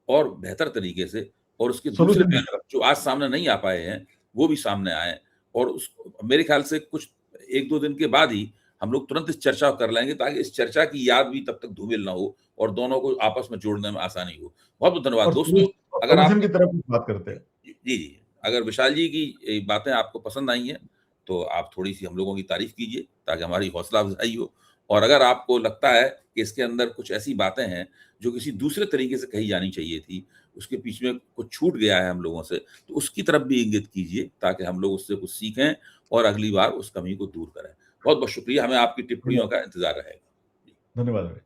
और बेहतर तरीके से, और उसके दूसरे सॉल्यूशन पहलू जो आज सामने नहीं आ पाए हैं, वो भी सामने आएँ, और उस मेरे ख़्याल से कुछ 1-2 दिन के बाद ही हम लोग तुरंत इस चर्चा को कर लेंगे, ताकि इस चर्चा की याद भी तब तक धूमिल ना हो, और दोनों को आपस में जोड़ने में आसानी हो। बहुत-बहुत धन्यवाद और दोस्तों। अगर सॉल्यूशन आपको की तरफ बात करते हैं। जी, जी। अगर विशाल जी की बातें आपको पसंद आई हैं, तो आप थोड़ी-सी हम लोगों की तारीफ़ कीजिए, ताकि हमारी हौसला अफ़ज़ाई हो। और अगर आपको लगता है कि इसके अंदर कुछ ऐसी बातें हैं, जो किसी दूसरे तरीके से कही जानी चाहिए थी, उसके बीच में कुछ छूट गया है हम लोगों से, तो उसकी तरफ भी इंगित कीजिए ताकि हम लोग उससे कुछ सीखें और अगली बार उस कमी को दूर करें। बहुत-बहुत शुक्रिया, हमें आपकी टिप्पणियों का इंतज़ार रहेगा। धन्यवाद भाई।